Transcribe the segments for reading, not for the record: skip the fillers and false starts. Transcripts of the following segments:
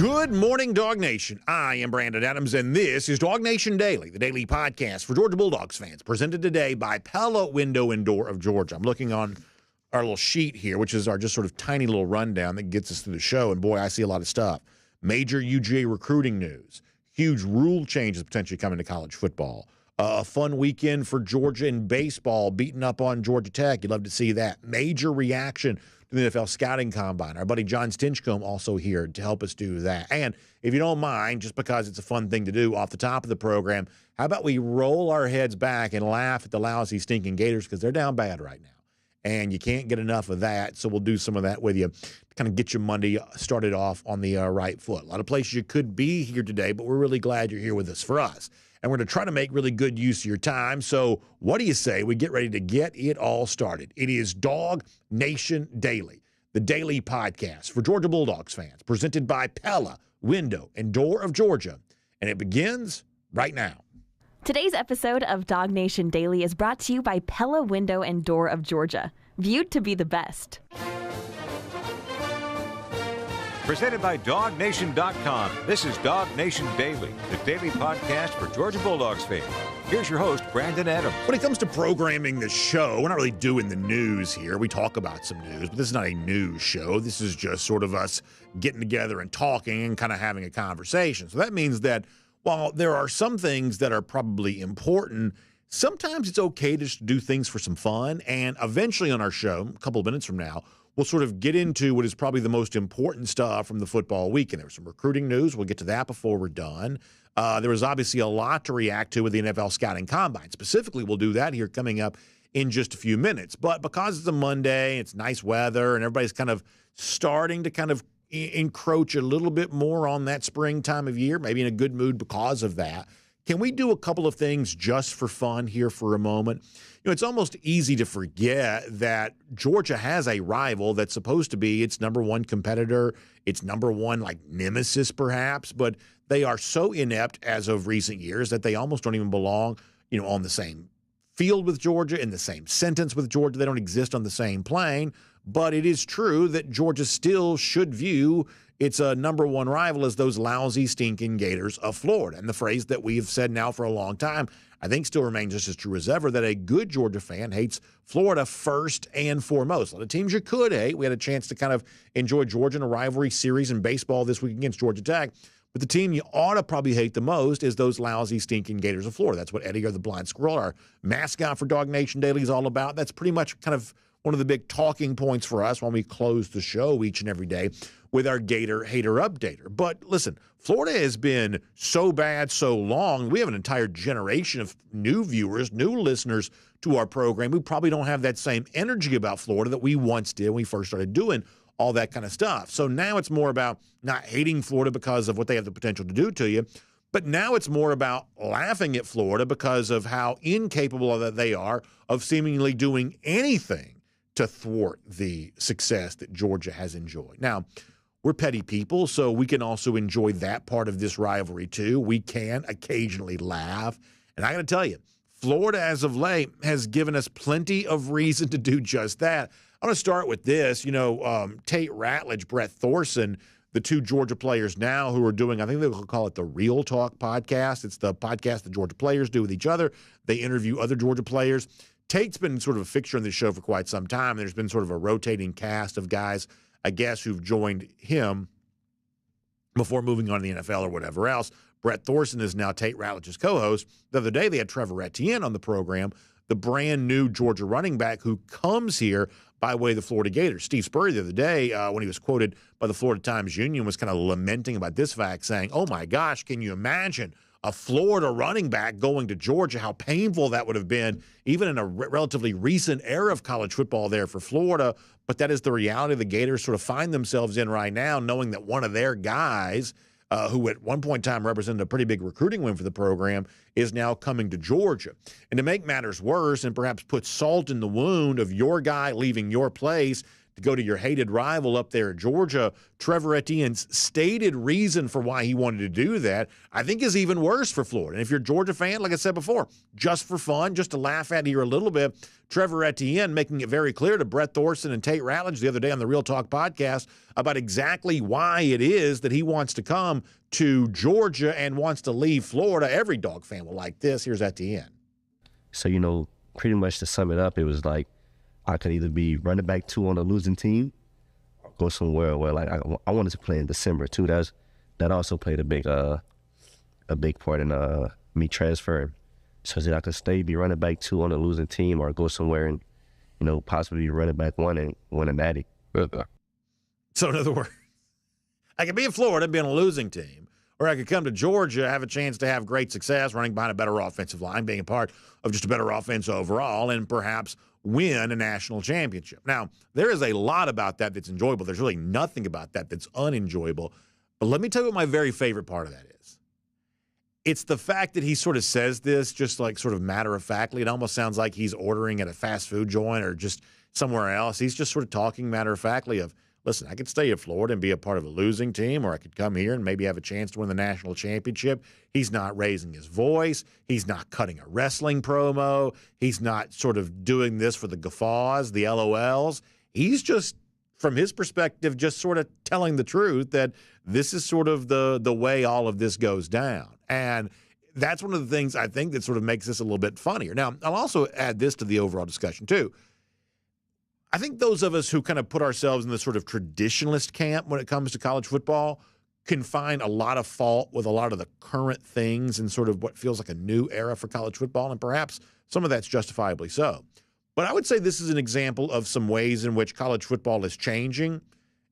Good morning, Dawg Nation. I am Brandon Adams, and this is DawgNation Daily, the daily podcast for Georgia Bulldogs fans, presented today by Pella Window and Door of Georgia. I'm looking on our little sheet here, which is our just sort of tiny little rundown that gets us through the show, and boy, I see a lot of stuff. Major UGA recruiting news, huge rule changes potentially coming to college football, a fun weekend for Georgia in baseball, beating up on Georgia Tech. You'd love to see that. Major reaction to the NFL Scouting Combine. Our buddy Jon Stinchcomb also here to help us do that. And if you don't mind, just because it's a fun thing to do off the top of the program, how about we roll our heads back and laugh at the lousy, stinking Gators because they're down bad right now. And you can't get enough of that, so we'll do some of that with you to kind of get your Monday started off on the right foot. A lot of places you could be here today, but we're really glad you're here with us for us. And we're going to try to make really good use of your time. So what do you say we get ready to get it all started? It is DawgNation Daily, the daily podcast for Georgia Bulldogs fans, presented by Pella Window and Door of Georgia. And it begins right now. Today's episode of DawgNation Daily is brought to you by Pella Window and Door of Georgia, viewed to be the best. Presented by DawgNation.com. This is DawgNation Daily, the daily podcast for Georgia Bulldogs fans. Here's your host, Brandon Adams. When it comes to programming the show, we're not really doing the news here. We talk about some news, but this is not a news show. This is just sort of us getting together and talking and kind of having a conversation. So that means that while there are some things that are probably important, sometimes it's okay to just do things for some fun. And eventually on our show, a couple of minutes from now, we'll sort of get into what is probably the most important stuff from the football weekend. There was some recruiting news. We'll get to that before we're done. There was obviously a lot to react to with the NFL Scouting Combine. Specifically, we'll do that here coming up in just a few minutes. But because it's a Monday, it's nice weather, and everybody's kind of starting to kind of encroach a little bit more on that spring time of year, maybe in a good mood because of that. Can we do a couple of things just for fun here for a moment? You know, it's almost easy to forget that Georgia has a rival that's supposed to be its number one competitor, its number one, like, nemesis perhaps, but they are so inept as of recent years that they almost don't even belong, you know, on the same field with Georgia, in the same sentence with Georgia. They don't exist on the same plane. But it is true that Georgia still should view its number one rival as those lousy, stinking Gators of Florida. And the phrase that we have said now for a long time, I think still remains just as true as ever, that a good Georgia fan hates Florida first and foremost. A lot of teams you could hate. We had a chance to kind of enjoy Georgia in a rivalry series in baseball this week against Georgia Tech. But the team you ought to probably hate the most is those lousy, stinking Gators of Florida. That's what Eddie or the Blind Squirrel, our mascot for DawgNation Daily, is all about. That's pretty much kind of one of the big talking points for us when we close the show each and every day with our Gator Hater Updater. But listen, Florida has been so bad so long. We have an entire generation of new viewers, new listeners to our program who probably don't have that same energy about Florida that we once did when we first started doing all that kind of stuff. So now it's more about not hating Florida because of what they have the potential to do to you, but now it's more about laughing at Florida because of how incapable that they are of seemingly doing anything to thwart the success that Georgia has enjoyed. Now, we're petty people, so we can also enjoy that part of this rivalry too. We can occasionally laugh. And I got to tell you, Florida as of late has given us plenty of reason to do just that. I want to start with this. You know, Tate Ratledge, Brett Thorson, the two Georgia players now who are doing, I think they'll call it the Real Talk podcast. It's the podcast the Georgia players do with each other. They interview other Georgia players. Tate's been sort of a fixture on this show for quite some time. There's been sort of a rotating cast of guys, I guess, who've joined him before moving on to the NFL or whatever else. Brett Thorson is now Tate Ratledge's co-host. The other day they had Trevor Etienne on the program, the brand new Georgia running back who comes here by way of the Florida Gators. Steve Spurrier the other day, when he was quoted by the Florida Times-Union, was kind of lamenting about this fact, saying, oh my gosh, can you imagine a Florida running back going to Georgia, how painful that would have been, even in a relatively recent era of college football there for Florida. But that is the reality the Gators sort of find themselves in right now, knowing that one of their guys, who at one point in time represented a pretty big recruiting win for the program, is now coming to Georgia. And to make matters worse and perhaps put salt in the wound of your guy leaving your place, to go to your hated rival up there at Georgia. Trevor Etienne's stated reason for why he wanted to do that, I think, is even worse for Florida. And if you're a Georgia fan, like I said before, just for fun, just to laugh at here a little bit, Trevor Etienne making it very clear to Brett Thorson and Tate Ratledge the other day on the Real Talk podcast about exactly why it is that he wants to come to Georgia and wants to leave Florida. Every Dawg fan will like this. Here's Etienne. So, pretty much to sum it up, it was like I could either be running back 2 on a losing team or go somewhere where, like, I wanted to play in December, too. That also played a big part in me transferring. So that I could be running back 2 on a losing team or go somewhere and, possibly be running back 1 and win a natty. So in other words, I could be in Florida, be on a losing team, or I could come to Georgia, have a chance to have great success running behind a better offensive line, being a part of just a better offense overall, and perhaps win a national championship. Now, there is a lot about that that's enjoyable. There's really nothing about that that's unenjoyable. But let me tell you what my very favorite part of that is. It's the fact that he sort of says this just like sort of matter-of-factly. It almost sounds like he's ordering at a fast food joint or just somewhere else. He's just sort of talking matter-of-factly of, listen, I could stay in Florida and be a part of a losing team, or I could come here and maybe have a chance to win the national championship. He's not raising his voice. He's not cutting a wrestling promo. He's not sort of doing this for the guffaws, the LOLs. He's just, from his perspective, just sort of telling the truth that this is sort of the way all of this goes down. And that's one of the things I think that sort of makes this a little bit funnier. Now, I'll also add this to the overall discussion, too. I think those of us who kind of put ourselves in the sort of traditionalist camp when it comes to college football can find a lot of fault with a lot of the current things and sort of what feels like a new era for college football, and perhaps some of that's justifiably so. But I would say this is an example of some ways in which college football is changing,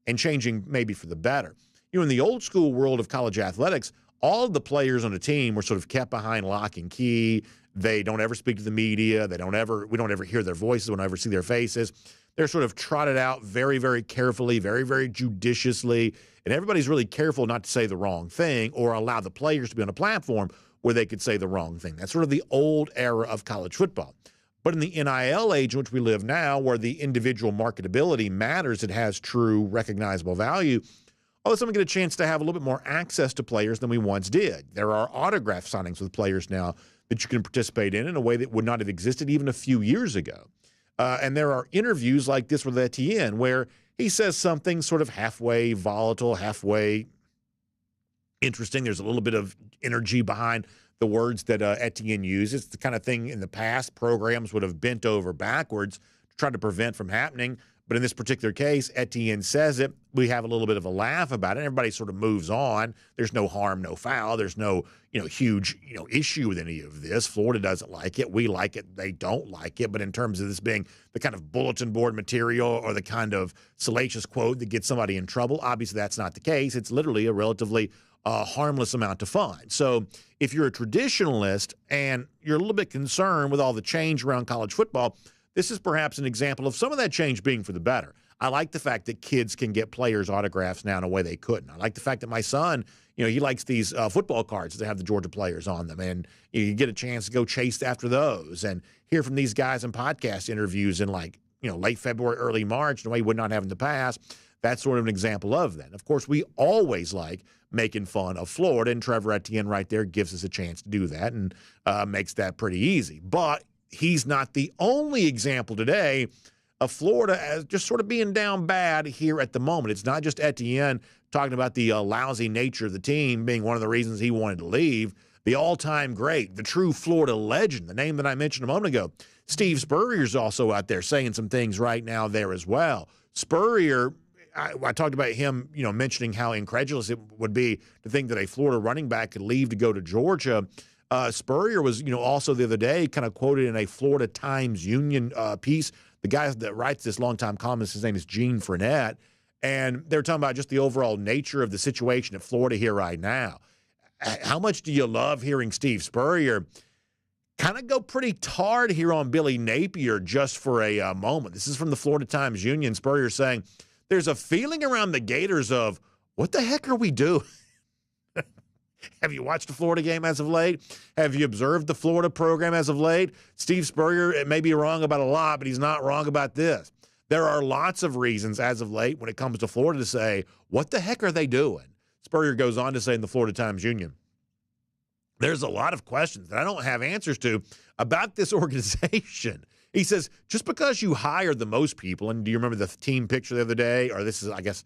and changing maybe for the better. In the old school world of college athletics, all of the players on a team were sort of kept behind lock and key. They don't ever speak to the media. We don't ever hear their voices. We don't ever see their faces. They're sort of trotted out very, very carefully, very, very judiciously, and everybody's really careful not to say the wrong thing or allow the players to be on a platform where they could say the wrong thing. That's sort of the old era of college football. But in the NIL age in which we live now, where the individual marketability matters, it has true recognizable value, all of a sudden we get a chance to have a little bit more access to players than we once did. There are autograph signings with players now that you can participate in a way that would not have existed even a few years ago. And there are interviews like this with Etienne where he says something sort of halfway volatile, halfway interesting. There's a little bit of energy behind the words that Etienne uses. It's the kind of thing in the past programs would have bent over backwards to try to prevent from happening. But in this particular case, Etienne says it. We have a little bit of a laugh about it. Everybody sort of moves on. There's no harm, no foul. There's no, huge, issue with any of this. Florida doesn't like it. We like it. They don't like it. But in terms of this being the kind of bulletin board material or the kind of salacious quote that gets somebody in trouble, obviously that's not the case. It's literally a relatively harmless amount of fun. So if you're a traditionalist and you're a little bit concerned with all the change around college football, this is perhaps an example of some of that change being for the better. I like the fact that kids can get players' autographs now in a way they couldn't. I like the fact that my son, he likes these football cards that have the Georgia players on them, and you get a chance to go chase after those and hear from these guys in podcast interviews in late February, early March, in a way you would not have in the past. That's sort of an example of that. Of course, we always like making fun of Florida, and Trevor Etienne right there gives us a chance to do that and makes that pretty easy. But he's not the only example today of Florida as just sort of being down bad here at the moment. It's not just Etienne talking about the lousy nature of the team being one of the reasons he wanted to leave. The all-time great, the true Florida legend, the name that I mentioned a moment ago, Steve Spurrier's also out there saying some things right now there as well. Spurrier, I talked about him, mentioning how incredulous it would be to think that a Florida running back could leave to go to Georgia. Spurrier was, also the other day kind of quoted in a Florida Times-Union piece. The guy that writes this longtime columnist, his name is Gene Fournette, and they're talking about just the overall nature of the situation at Florida here right now. How much do you love hearing Steve Spurrier kind of go pretty hard here on Billy Napier just for a moment? This is from the Florida Times-Union. Spurrier saying, there's a feeling around the Gators of, what the heck are we doing? Have you watched the Florida game as of late? Have you observed the Florida program as of late? Steve Spurrier may be wrong about a lot, but he's not wrong about this. There are lots of reasons as of late when it comes to Florida to say, what the heck are they doing? Spurrier goes on to say in the Florida Times-Union, there's a lot of questions that I don't have answers to about this organization. He says, just because you hire the most people, and do you remember the team picture the other day, or this is, I guess,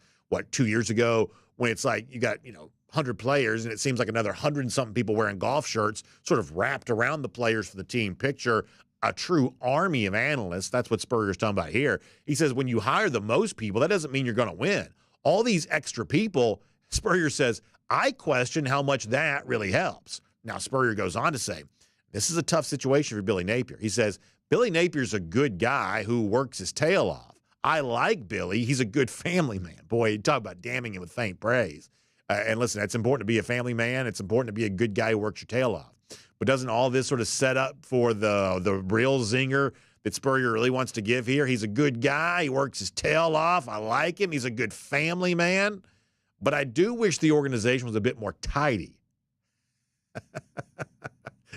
2 years ago, when it's like you got, 100 players, and it seems like another 100 and something people wearing golf shirts sort of wrapped around the players for the team picture, a true army of analysts. That's what Spurrier's talking about here. He says when you hire the most people, that doesn't mean you're going to win. All these extra people, Spurrier says, I question how much that really helps. Now, Spurrier goes on to say, this is a tough situation for Billy Napier. He says, Billy Napier's a good guy who works his tail off. I like Billy. He's a good family man. Boy, you talk about damning him with faint praise. And listen, it's important to be a family man. It's important to be a good guy who works your tail off. But doesn't all this sort of set up for the real zinger that Spurrier really wants to give here? He's a good guy. He works his tail off. I like him. He's a good family man. But I do wish the organization was a bit more tidy.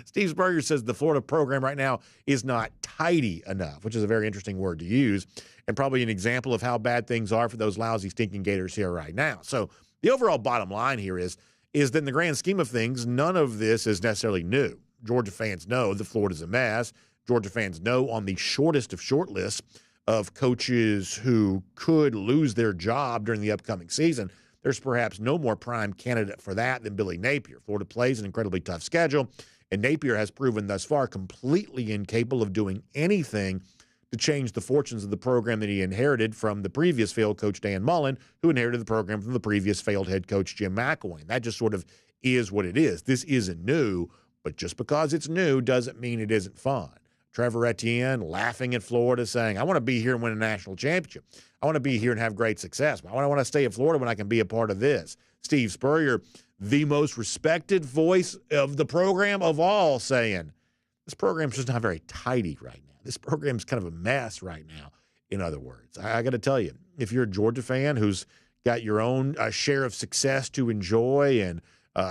Steve Spurrier says the Florida program right now is not tidy enough, which is a very interesting word to use, and probably an example of how bad things are for those lousy, stinking Gators here right now. So the overall bottom line here is that in the grand scheme of things, none of this is necessarily new. Georgia fans know that Florida's a mess. Georgia fans know on the shortest of short lists of coaches who could lose their job during the upcoming season, there's perhaps no more prime candidate for that than Billy Napier. Florida plays an incredibly tough schedule, and Napier has proven thus far completely incapable of doing anything to change the fortunes of the program that he inherited from the previous failed coach Dan Mullen, who inherited the program from the previous failed head coach Jim McElwain. That just sort of is what it is. This isn't new, but just because it's new doesn't mean it isn't fun. Trevor Etienne laughing at Florida, saying, I want to be here and win a national championship. I want to be here and have great success. Why would I want to stay at Florida when I can be a part of this? Steve Spurrier, the most respected voice of the program of all, saying, this program's just not very tidy right now. This program's kind of a mess right now, in other words. I got to tell you, if you're a Georgia fan who's got your own share of success to enjoy and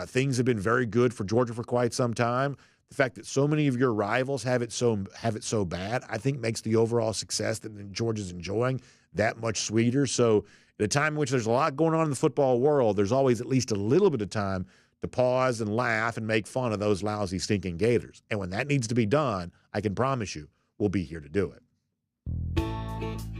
things have been very good for Georgia for quite some time, the fact that so many of your rivals have it so bad, I think makes the overall success that Georgia's enjoying that much sweeter. So at a time in which there's a lot going on in the football world, there's always at least a little bit of time to pause and laugh and make fun of those lousy, stinking Gators. And when that needs to be done, I can promise you we'll be here to do it.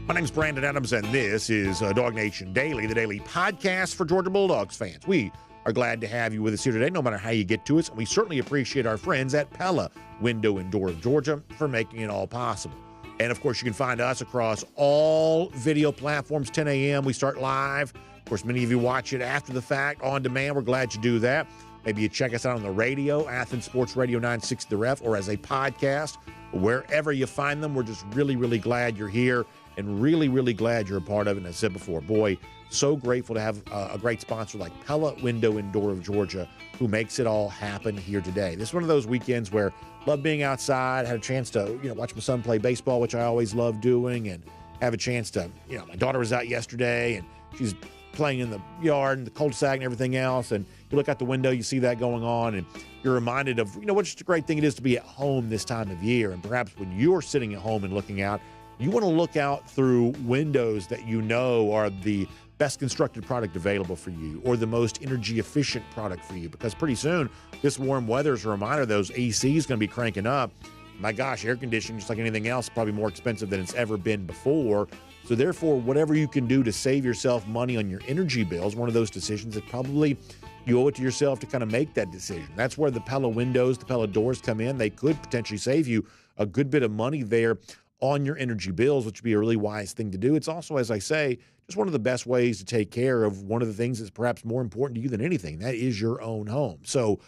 My name's Brandon Adams, and this is DawgNation Daily, the daily podcast for Georgia Bulldogs fans. We are glad to have you with us here today, no matter how you get to us. And we certainly appreciate our friends at Pella Window and Door of Georgia for making it all possible. And, of course, you can find us across all video platforms, 10 a.m. We start live. Of course, many of you watch it after the fact, on demand. We're glad you do that. Maybe you check us out on the radio, Athens Sports Radio 960 The Ref, or as a podcast. Wherever you find them, we're just really, really glad you're here and really, really glad you're a part of it. And as I said before, boy, so grateful to have a great sponsor like Pella Window and Door of Georgia, who makes it all happen here today. This is one of those weekends where I love being outside, had a chance to, watch my son play baseball, which I always love doing, and have a chance to, my daughter was out yesterday and she's playing in the yard and the cul-de-sac and everything else. And you look out the window, you see that going on, and you're reminded of, what just a great thing it is to be at home this time of year. And perhaps when you're sitting at home and looking out, you want to look out through windows that are the best constructed product available for you, or the most energy efficient product for you, because pretty soon this warm weather is a reminder those AC is going to be cranking up. My gosh, air conditioning, just like anything else, probably more expensive than it's ever been before. So therefore, whatever you can do to save yourself money on your energy bills, one of those decisions that probably you owe it to yourself to kind of make that decision. That's where the Pella windows, the Pella doors come in. They could potentially save you a good bit of money there on your energy bills, which would be a really wise thing to do. It's also, as I say, just one of the best ways to take care of one of the things that's perhaps more important to you than anything. That is your own home. So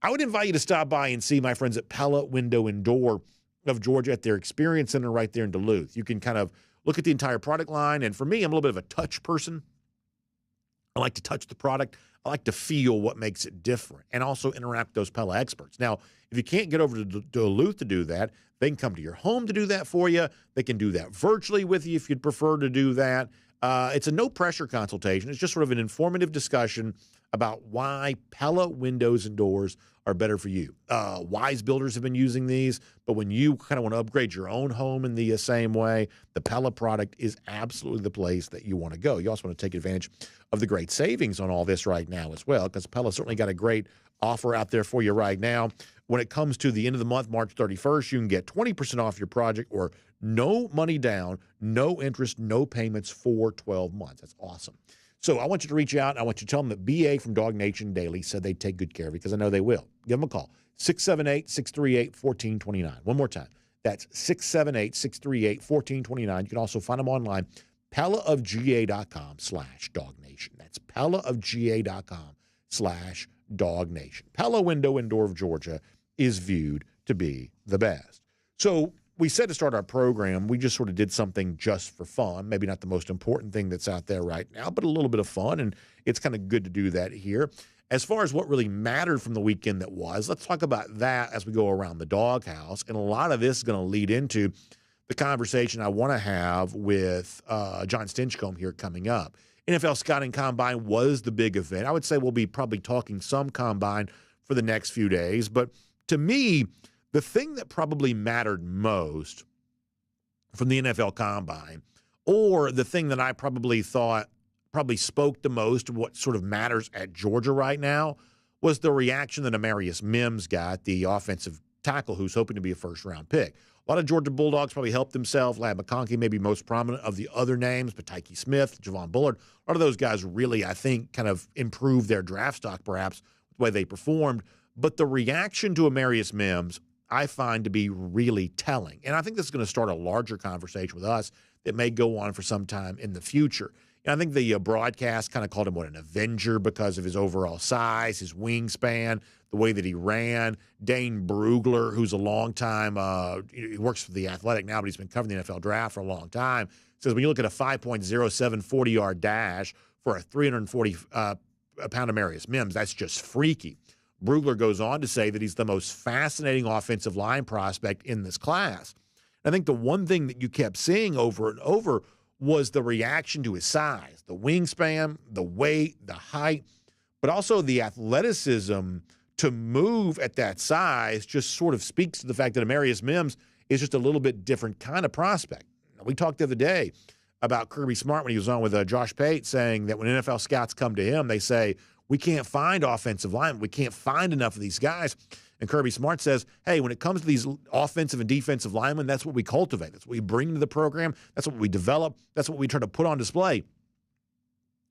I would invite you to stop by and see my friends at Pella Window and Door of Georgia at their Experience Center right there in Duluth. You can kind of look at the entire product line. And for me, I'm a little bit of a touch person. I like to touch the product. I like to feel what makes it different and also interact with those Pella experts. Now, if you can't get over to Duluth to do that, they can come to your home to do that for you. They can do that virtually with you if you'd prefer to do that. It's a no-pressure consultation. It's just sort of an informative discussion about why Pella windows and doors are better for you. Wise builders have been using these, but when you kind of want to upgrade your own home in the same way, the Pella product is absolutely the place that you want to go. You also want to take advantage of the great savings on all this right now as well, because Pella certainly got a great offer out there for you right now. When it comes to the end of the month, March 31st, you can get 20% off your project or no money down, no interest, no payments for 12 months. That's awesome. So I want you to reach out. I want you to tell them that BA from DawgNation Daily said they'd take good care of you, because I know they will. Give them a call, 678-638-1429. One more time. That's 678-638-1429. You can also find them online, pellaofga.com/DawgNation. That's pellaofga.com/DawgNation. Pella Window and Door of Georgia is viewed to be the best. So we said to start our program, we just sort of did something just for fun. Maybe not the most important thing that's out there right now, but a little bit of fun, and it's kind of good to do that here. As far as what really mattered from the weekend that was, let's talk about that as we go around the doghouse. And a lot of this is going to lead into the conversation I want to have with Jon Stinchcomb here coming up. NFL Scouting Combine was the big event. I would say we'll be probably talking some Combine for the next few days. But to me, the thing that probably mattered most from the NFL Combine, or the thing that I probably thought probably spoke the most of what sort of matters at Georgia right now, was the reaction that Amarius Mims got, the offensive tackle who's hoping to be a first-round pick. A lot of Georgia Bulldogs probably helped themselves. Lad McConkey may be most prominent of the other names, but Tyke Smith, Javon Bullard, a lot of those guys really, I think, kind of improved their draft stock perhaps with the way they performed. But the reaction to Amarius Mims, I find to be really telling. And I think this is going to start a larger conversation with us that may go on for some time in the future. And I think the broadcast kind of called him, an Avenger because of his overall size, his wingspan, the way that he ran. Dane Brugler, who's a long-time, he works for The Athletic now, but he's been covering the NFL draft for a long time, says when you look at a 5.07 40-yard dash for a 340-pound Amarius Mims, that's just freaky. Brugler goes on to say that he's the most fascinating offensive line prospect in this class. I think the one thing that you kept seeing over and over was the reaction to his size, the wingspan, the weight, the height, but also the athleticism to move at that size just sort of speaks to the fact that Amarius Mims is just a little bit different kind of prospect. We talked the other day about Kirby Smart when he was on with Josh Pate, saying that when NFL scouts come to him, they say, we can't find offensive linemen. We can't find enough of these guys. And Kirby Smart says, hey, when it comes to these offensive and defensive linemen, that's what we cultivate. That's what we bring to the program. That's what we develop. That's what we try to put on display.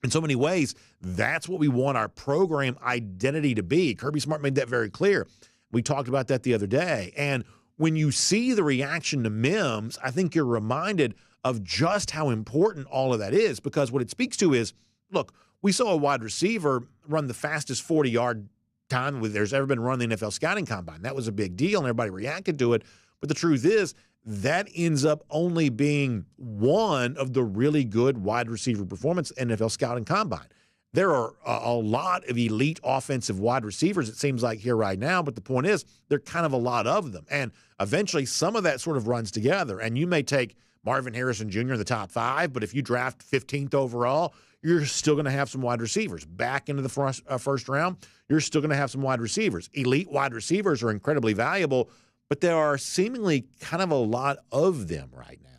In so many ways, that's what we want our program identity to be. Kirby Smart made that very clear. We talked about that the other day. And when you see the reaction to Mims, I think you're reminded of just how important all of that is, because what it speaks to is, look, we saw a wide receiver run the fastest 40-yard time there's ever been run in the NFL Scouting Combine. That was a big deal, and everybody reacted to it. But the truth is, that ends up only being one of the really good wide receiver performance in NFL Scouting Combine. There are a lot of elite offensive wide receivers, it seems like, here right now, but the point is, there are kind of a lot of them. And eventually, some of that sort of runs together. And you may take Marvin Harrison Jr. in the top 5, but if you draft 15th overall, you're still going to have some wide receivers. Back into the first round, you're still going to have some wide receivers. Elite wide receivers are incredibly valuable, but there are seemingly kind of a lot of them right now.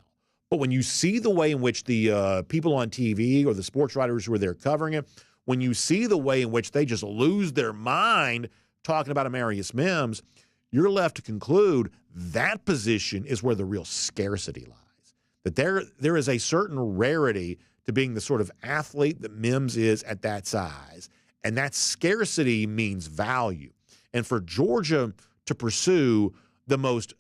But when you see the way in which the people on TV or the sports writers who are there covering it, when you see the way in which they just lose their mind talking about Amarius Mims, you're left to conclude that position is where the real scarcity lies. That there is a certain rarity to being the sort of athlete that Mims is at that size. And that scarcity means value. And for Georgia to pursue the most,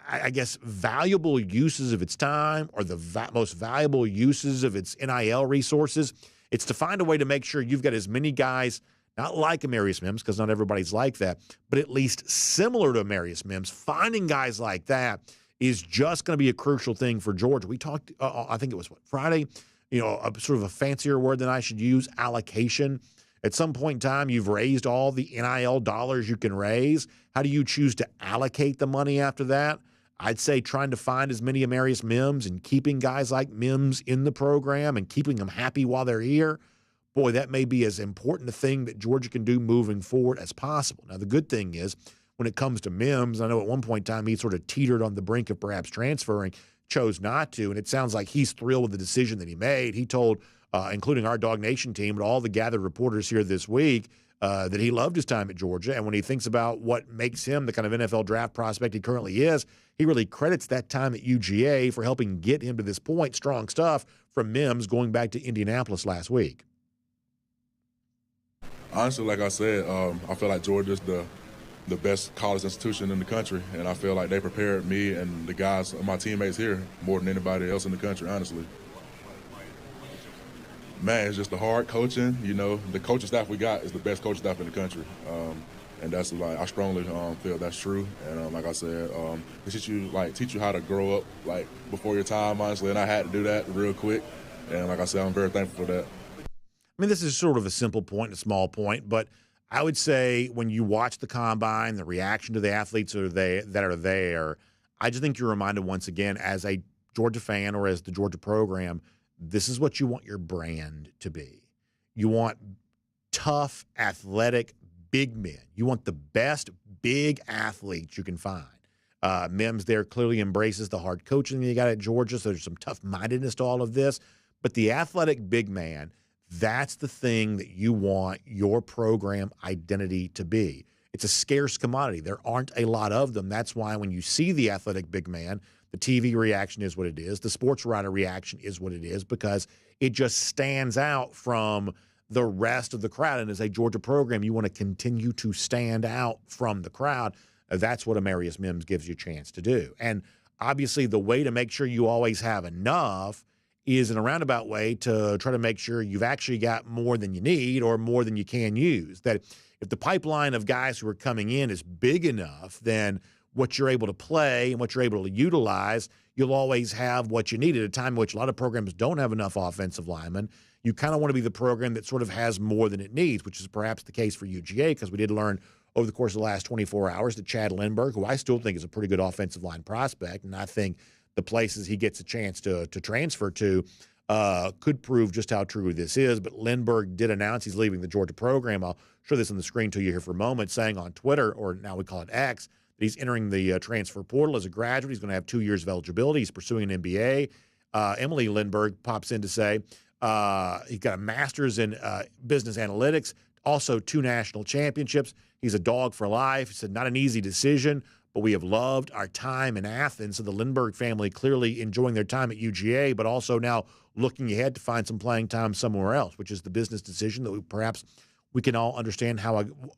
I guess, valuable uses of its time, or the most valuable uses of its NIL resources, it's to find a way to make sure you've got as many guys, not like Amarius Mims, because not everybody's like that, but at least similar to Amarius Mims. Finding guys like that is just going to be a crucial thing for Georgia. We talked, I think it was, Friday? Sort of a fancier word than I should use, allocation. At some point in time, you've raised all the NIL dollars you can raise. How do you choose to allocate the money after that? I'd say trying to find as many Amarius Mims and keeping guys like Mims in the program and keeping them happy while they're here, boy, that may be as important a thing that Georgia can do moving forward as possible. Now, the good thing is when it comes to Mims, I know at one point in time he sort of teetered on the brink of perhaps transferring, chose not to, and it sounds like he's thrilled with the decision that he made. He told, including our DawgNation team, but all the gathered reporters here this week, that he loved his time at Georgia, and when he thinks about what makes him the kind of NFL draft prospect he currently is, he really credits that time at UGA for helping get him to this point. Strong stuff from Mims going back to Indianapolis last week. Honestly, like I said, I feel like Georgia's the best college institution in the country, and I feel like they prepared me and the guys, my teammates here, more than anybody else in the country, honestly. Man, it's just the hard coaching. You know, the coaching staff we got is the best coaching staff in the country, and that's like I strongly feel that's true. And like I said, they teach you how to grow up like before your time, honestly. And I had to do that real quick. And like I said, I'm very thankful for that. I mean, this is sort of a simple point, a small point, but I would say when you watch the combine, the reaction to the athletes that are there, I just think you're reminded once again as a Georgia fan or as the Georgia program, this is what you want your brand to be. You want tough, athletic, big men. You want the best big athletes you can find. Mims there clearly embraces the hard coaching that you got at Georgia, so there's some tough-mindedness to all of this. But the athletic big man, that's the thing that you want your program identity to be. It's a scarce commodity. There aren't a lot of them. That's why when you see the athletic big man, the TV reaction is what it is. The sports writer reaction is what it is because it just stands out from the rest of the crowd. And as a Georgia program, you want to continue to stand out from the crowd. That's what Amarius Mims gives you a chance to do. And obviously the way to make sure you always have enough is in a roundabout way to try to make sure you've actually got more than you need or more than you can use. That if the pipeline of guys who are coming in is big enough, then what you're able to play and what you're able to utilize, you'll always have what you need at a time in which a lot of programs don't have enough offensive linemen. You kind of want to be the program that sort of has more than it needs, which is perhaps the case for UGA because we did learn over the course of the last 24 hours that Chad Lindbergh, who I still think is a pretty good offensive line prospect, and I think the places he gets a chance to transfer to could prove just how true this is. But Lindbergh did announce he's leaving the Georgia program. I'll show this on the screen to you here for a moment, saying on Twitter, or now we call it X, that he's entering the transfer portal as a graduate. He's going to have 2 years of eligibility. He's pursuing an MBA. Emily Lindbergh pops in to say he's got a master's in business analytics, also 2 national championships. He's a dog for life. He said, not an easy decision, but we have loved our time in Athens. So the Lindbergh family clearly enjoying their time at UGA, but also now looking ahead to find some playing time somewhere else, which is the business decision that perhaps we can all understand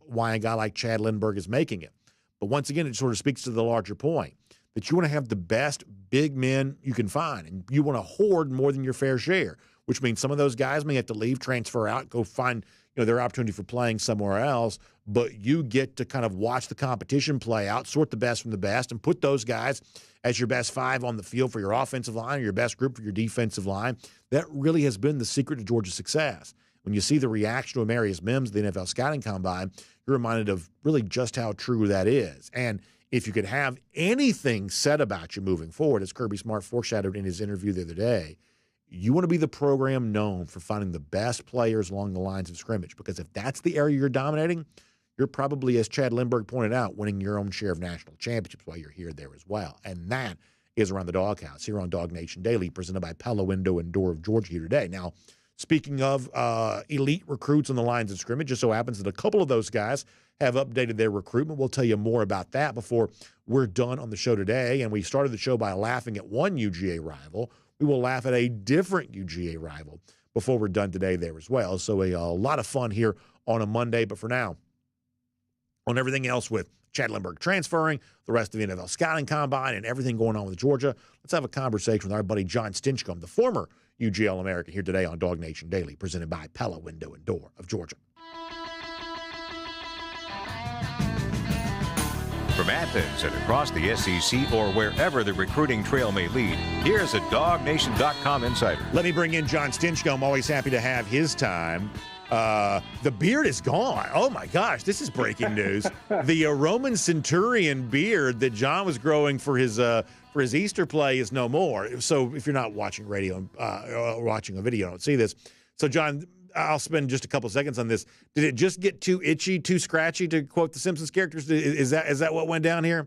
why a guy like Chad Lindbergh is making it. But once again, it sort of speaks to the larger point that you want to have the best big men you can find, and you want to hoard more than your fair share, which means some of those guys may have to leave, transfer out, go find their opportunity for playing somewhere else, but you get to kind of watch the competition play out, sort the best from the best, and put those guys as your best 5 on the field for your offensive line or your best group for your defensive line. That really has been the secret to Georgia's success. When you see the reaction to Amarius Mims, the NFL Scouting Combine, you're reminded of really just how true that is. And if you could have anything said about you moving forward, as Kirby Smart foreshadowed in his interview the other day, you want to be the program known for finding the best players along the lines of scrimmage, because if that's the area you're dominating, you're probably, as Chad Lindbergh pointed out, winning your own share of national championships while you're here there as well. And that is Around the Doghouse here on DawgNation Daily, presented by Pella Window and Door of Georgia here today. Now, speaking of elite recruits on the lines of scrimmage, just so happens that a couple of those guys have updated their recruitment. We'll tell you more about that before we're done on the show today. And we started the show by laughing at one UGA rival. We will laugh at a different UGA rival before we're done today there as well. So a lot of fun here on a Monday. But for now, on everything else with Chad Lindbergh transferring, the rest of the NFL Scouting Combine, and everything going on with Georgia, let's have a conversation with our buddy Jon Stinchcomb, the former UGA All-American, here today on DawgNation Daily, presented by Pella Window and Door of Georgia. From Athens and across the SEC or wherever the recruiting trail may lead, here's a DawgNation.com insider. Let me bring in Jon Stinchcomb. Always happy to have his time. The beard is gone. Oh my gosh, this is breaking news. The Roman centurion beard that Jon was growing for his Easter play is no more. So if you're not watching radio or watching a video, don't see this. So Jon, I'll spend just a couple seconds on this. Did it just get too itchy, too scratchy, to quote the Simpsons characters? Is that what went down here?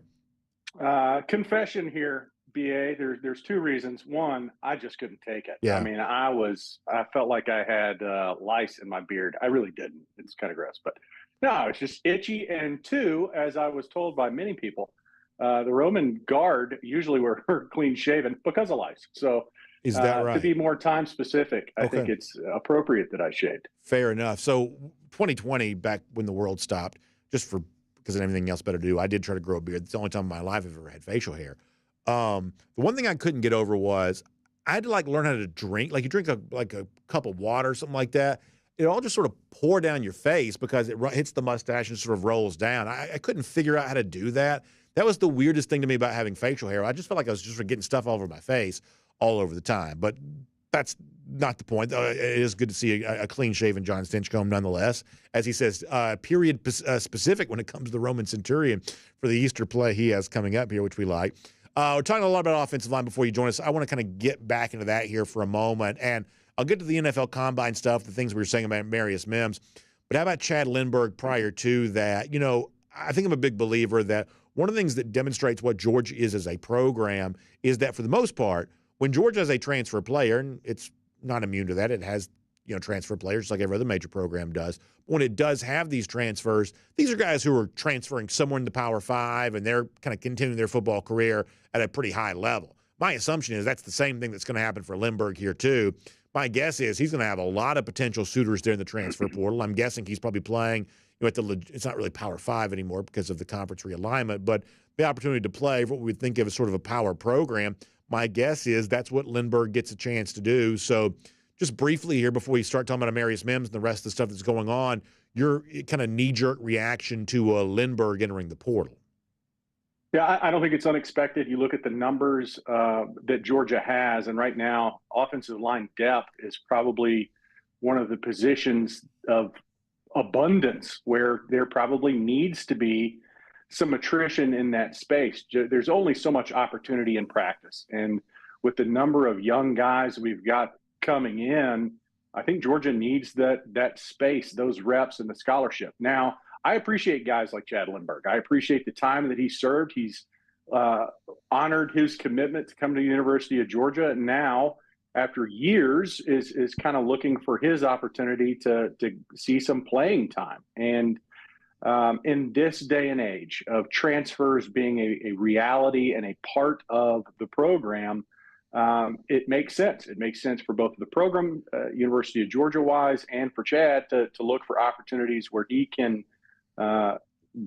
Confession here, BA. There's two reasons. One, I just couldn't take it. Yeah. I mean, I felt like I had lice in my beard. I really didn't. It's kind of gross, but no, it's just itchy. And two, as I was told by many people, the Roman guard usually were clean shaven because of lice. So is that right? To be more time specific, I think it's appropriate that I shaved. Fair enough. So 2020, back when the world stopped, just because I didn't have anything else better to do, I did try to grow a beard. It's the only time in my life I've ever had facial hair. The one thing I couldn't get over was I had to learn how to drink. Like you drink a cup of water or something like that. It all just sort of pour down your face because it hits the mustache and sort of rolls down. I couldn't figure out how to do that. That was the weirdest thing to me about having facial hair. I just felt like I was just getting stuff all over my face all over the time. But that's not the point. It is good to see a clean-shaven Jon Stinchcomb nonetheless. As he says, period specific when it comes to the Roman centurion for the Easter play he has coming up here, which we like. We're talking a lot about offensive line before you join us. I want to kind of get back into that here for a moment. And I'll get to the NFL Combine stuff, the things we were saying about Amarius Mims. But how about Chad Lindbergh prior to that? I think I'm a big believer that one of the things that demonstrates what Georgia is as a program is that for the most part, when Georgia has a transfer player, and it's not immune to that, it has transfer players like every other major program does. When it does have these transfers, these are guys who are transferring somewhere in the Power Five, and they're kind of continuing their football career at a pretty high level. My assumption is that's the same thing that's going to happen for Lindbergh here too. My guess is he's going to have a lot of potential suitors there in the transfer portal. I'm guessing he's probably playing at it's not really Power Five anymore because of the conference realignment, but the opportunity to play for what we would think of as sort of a power program. My guess is that's what Lindbergh gets a chance to do. So just briefly here before we start talking about Amarius Mims and the rest of the stuff that's going on, your kind of knee-jerk reaction to Lindbergh entering the portal. Yeah, I don't think it's unexpected. You look at the numbers that Georgia has, and right now offensive line depth is probably one of the positions of abundance where there probably needs to be some attrition in that space. There's only so much opportunity in practice. And with the number of young guys we've got coming in, I think Georgia needs that space, those reps and the scholarship. Now, I appreciate guys like Chad Lindbergh. I appreciate the time that he served. He's honored his commitment to come to the University of Georgia. And now, after years, is kind of looking for his opportunity to see some playing time. And in this day and age of transfers being a reality and a part of the program, it makes sense. It makes sense for both the program, University of Georgia-wise, and for Chad to look for opportunities where he can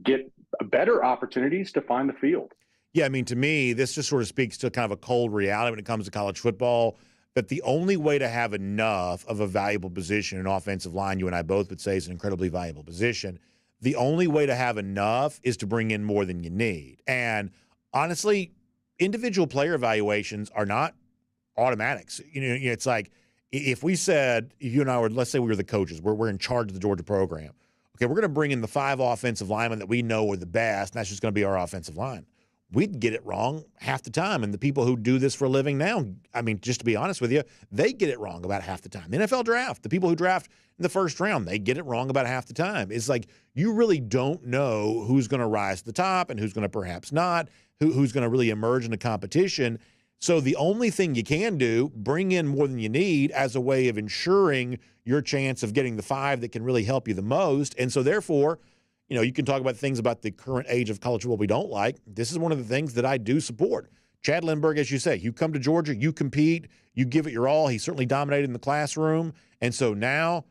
get better opportunities to find the field. Yeah, I mean, to me, this just sort of speaks to kind of a cold reality when it comes to college football, that the only way to have enough of a valuable position in offensive line, you and I both would say is an incredibly valuable position, the only way to have enough is to bring in more than you need. And honestly, individual player evaluations are not automatics. It's like if we said, you and I were, let's say we were the coaches, we're in charge of the Georgia program. Okay, we're going to bring in the 5 offensive linemen that we know are the best, and that's just going to be our offensive line. We'd get it wrong half the time. And the people who do this for a living now, I mean, just to be honest with you, they get it wrong about half the time. The NFL draft, the people who draft in the first round, they get it wrong about half the time. It's like you really don't know who's going to rise to the top and who's going to perhaps not, who's going to really emerge in the competition. So the only thing you can do, bring in more than you need as a way of ensuring your chance of getting the 5 that can really help you the most. And so therefore, you can talk about things about the current age of college football we don't like. This is one of the things that I do support. Chad Lindbergh, as you say, you come to Georgia, you compete, you give it your all. He certainly dominated in the classroom. And so now,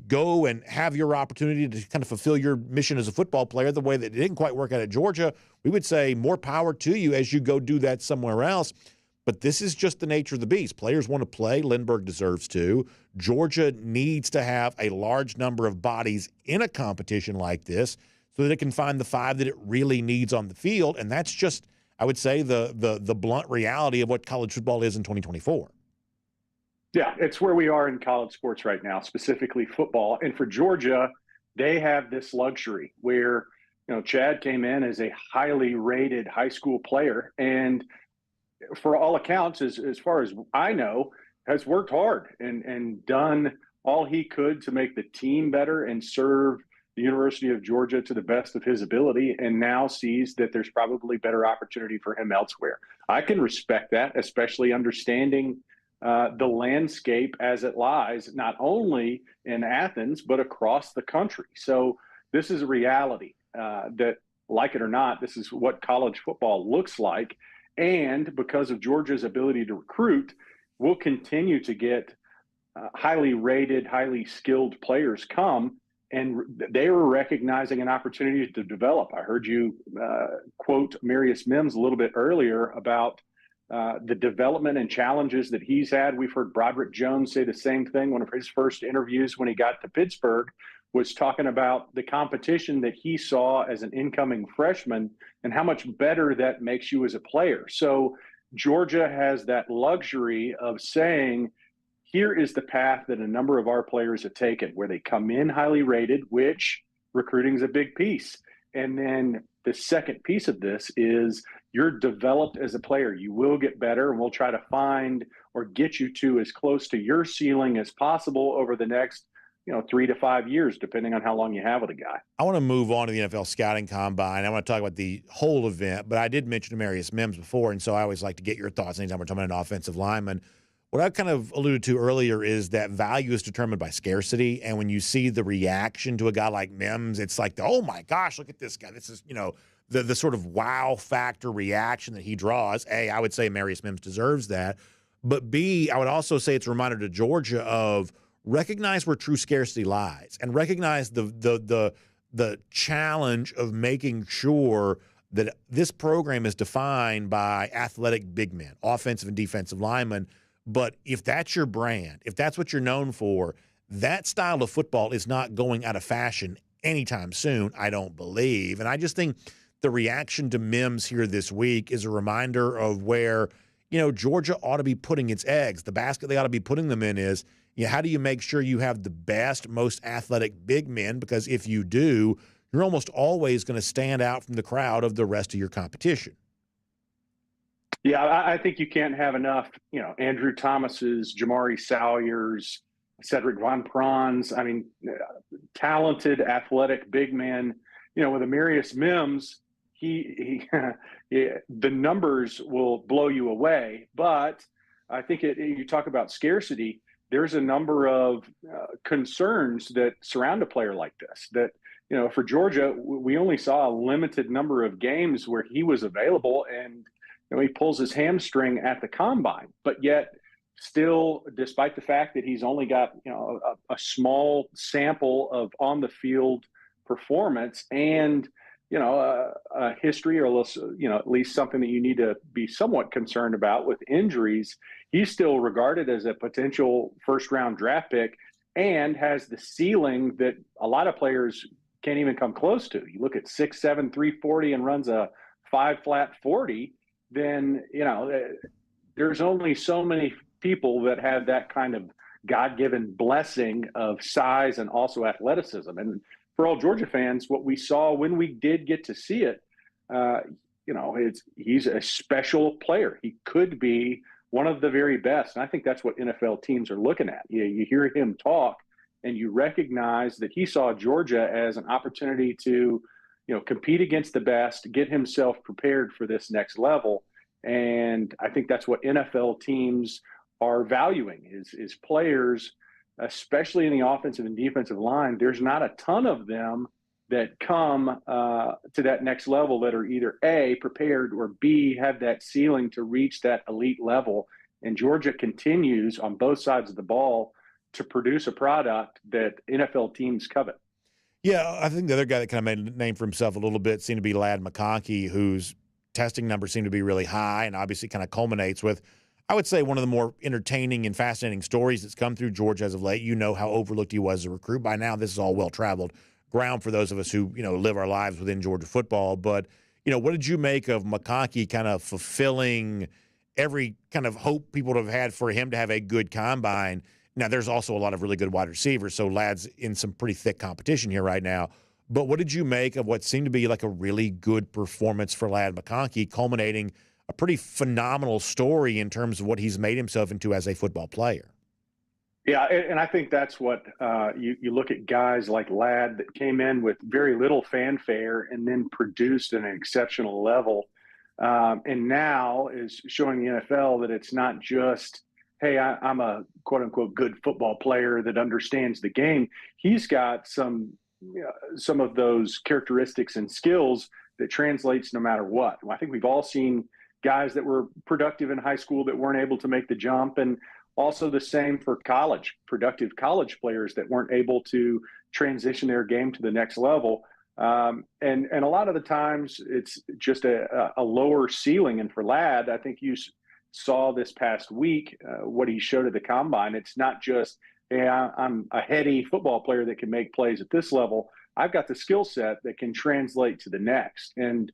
go and have your opportunity to kind of fulfill your mission as a football player the way that it didn't quite work out at Georgia. We would say more power to you as you go do that somewhere else. But this is just the nature of the beast. Players want to play. Lindbergh deserves to. Georgia needs to have a large number of bodies in a competition like this so that it can find the 5 that it really needs on the field. And that's just, I would say, the blunt reality of what college football is in 2024. Yeah, it's where we are in college sports right now, specifically football. And for Georgia, they have this luxury where, Chad came in as a highly rated high school player. And for all accounts, as far as I know, has worked hard and done all he could to make the team better and serve the University of Georgia to the best of his ability, and now sees that there's probably better opportunity for him elsewhere. I can respect that, especially understanding the landscape as it lies, not only in Athens, but across the country. So this is a reality that, like it or not, this is what college football looks like. And because of Georgia's ability to recruit, we'll continue to get highly rated, highly skilled players come, and they were recognizing an opportunity to develop. I heard you quote Amarius Mims a little bit earlier about the development and challenges that he's had. We've heard Broderick Jones say the same thing. One of his first interviews when he got to Pittsburgh was talking about the competition that he saw as an incoming freshman and how much better that makes you as a player. So Georgia has that luxury of saying, here is the path that a number of our players have taken, where they come in highly rated, which recruiting is a big piece. And then the second piece of this is you're developed as a player. You will get better, and we'll try to find or get you to as close to your ceiling as possible over the next 3 to 5 years, depending on how long you have with a guy. I want to move on to the NFL Scouting Combine. I want to talk about the whole event, but I did mention Amarius Mims before, and so I always like to get your thoughts anytime we're talking about an offensive lineman. What I kind of alluded to earlier is that value is determined by scarcity, and when you see the reaction to a guy like Mims, it's like, oh my gosh, look at this guy. This is, the sort of wow factor reaction that he draws. A, I would say Amarius Mims deserves that, but B, I would also say it's a reminder to Georgia of recognize where true scarcity lies, and recognize the challenge of making sure that this program is defined by athletic big men, offensive and defensive linemen. But if that's your brand, if that's what you're known for, that style of football is not going out of fashion anytime soon, I don't believe. And I just think the reaction to Mims here this week is a reminder of where, Georgia ought to be putting its eggs. The basket they ought to be putting them in is, how do you make sure you have the best, most athletic big men? Because if you do, you're almost always going to stand out from the crowd of the rest of your competition. Yeah, I think you can't have enough, Andrew Thomas's, Jamari Salyers, Cedric Von Prons. I mean, talented, athletic big men. With Amarius Mims, he the numbers will blow you away. But I think you talk about scarcity. There's a number of concerns that surround a player like this. That for Georgia, we only saw a limited number of games where he was available, and he pulls his hamstring at the combine, but yet still, despite the fact that he's only got a small sample of on the field performance and a history, or at least something that you need to be somewhat concerned about with injuries, he's still regarded as a potential first-round draft pick and has the ceiling that a lot of players can't even come close to. You look at 6'7", 340 and runs a 5-flat 40. Then, there's only so many people that have that kind of God-given blessing of size and also athleticism. And for all Georgia fans, what we saw when we did get to see it, he's a special player. He could be one of the very best. And I think that's what NFL teams are looking at. You hear him talk, and you recognize that he saw Georgia as an opportunity to compete against the best, get himself prepared for this next level. And I think that's what NFL teams are valuing is players, especially in the offensive and defensive line. There's not a ton of them that come to that next level that are either A, prepared, or B, have that ceiling to reach that elite level. And Georgia continues on both sides of the ball to produce a product that NFL teams covet. Yeah, I think the other guy that kind of made a name for himself a little bit seemed to be Ladd McConkey, whose testing numbers seem to be really high and obviously kind of culminates with, I would say, one of the more entertaining and fascinating stories that's come through Georgia as of late. You know how overlooked he was as a recruit. By now, this is all well-traveled ground for those of us who, live our lives within Georgia football. But, what did you make of McConkey kind of fulfilling every kind of hope people would have had for him to have a good combine. Now, there's also a lot of really good wide receivers, so Ladd's in some pretty thick competition here right now. But what did you make of what seemed to be like a really good performance for Ladd McConkey, culminating a pretty phenomenal story in terms of what he's made himself into as a football player? Yeah, and I think that's what you look at guys like Ladd that came in with very little fanfare and then produced at an exceptional level, and now is showing the NFL that it's not just, hey, I'm a quote-unquote good football player that understands the game. He's got some of those characteristics and skills that translates no matter what. I think we've all seen guys that were productive in high school that weren't able to make the jump, and also the same for productive college players that weren't able to transition their game to the next level. And a lot of the times it's just a lower ceiling. And for Ladd, I think you saw this past week what he showed at the combine. It's not just, hey, I'm a heady football player that can make plays at this level. I've got the skill set that can translate to the next. And,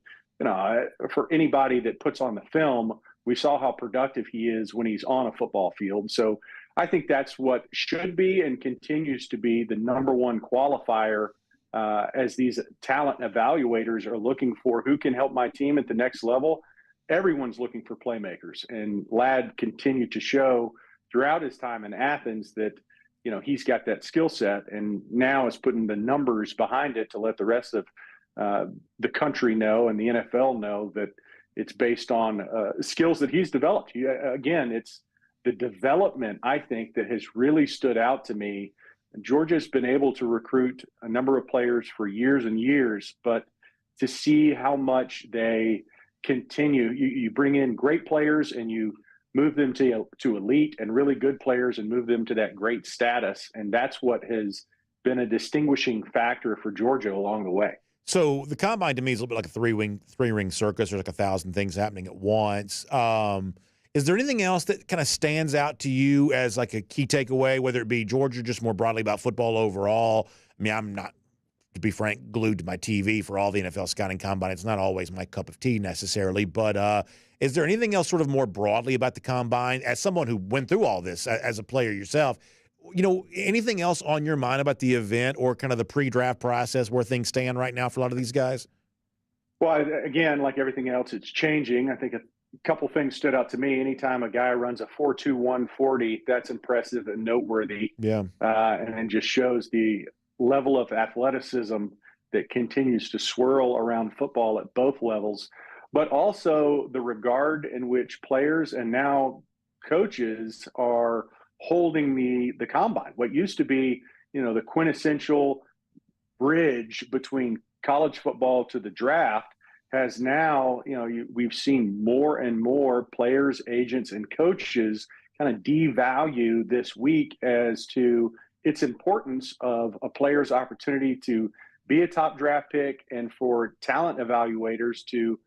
for anybody that puts on the film, we saw how productive he is when he's on a football field. So I think that's what should be and continues to be the number one qualifier as these talent evaluators are looking for who can help my team at the next level. Everyone's looking for playmakers. And Ladd continued to show throughout his time in Athens that, he's got that skill set, and now is putting the numbers behind it to let the rest of the country know and the NFL know that it's based on skills that he's developed. Again, it's the development, I think, that has really stood out to me. Georgia's been able to recruit a number of players for years and years, but to see how much they continue, you bring in great players and you move them to elite and really good players and move them to that great status. And that's what has been a distinguishing factor for Georgia along the way. So the combine to me is a little bit like a three-ring circus. There's like 1,000 things happening at once. Is there anything else that kind of stands out to you as like a key takeaway, whether it be Georgia, just more broadly about football overall? I mean, I'm not, to be frank, glued to my TV for all the NFL scouting combine. It's not always my cup of tea necessarily. But is there anything else sort of more broadly about the combine, as someone who went through all this as a player yourself? Anything else on your mind about the event or kind of the pre-draft process where things stand right now for a lot of these guys? Well, again, like everything else, it's changing. I think a couple things stood out to me. Anytime a guy runs a 4.21 40, that's impressive and noteworthy. Yeah. And then just shows the level of athleticism that continues to swirl around football at both levels, but also the regard in which players and now coaches are holding the combine. What used to be, the quintessential bridge between college football to the draft has now, we've seen more and more players, agents, and coaches kind of devalue this week as to its importance of a player's opportunity to be a top draft pick and for talent evaluators to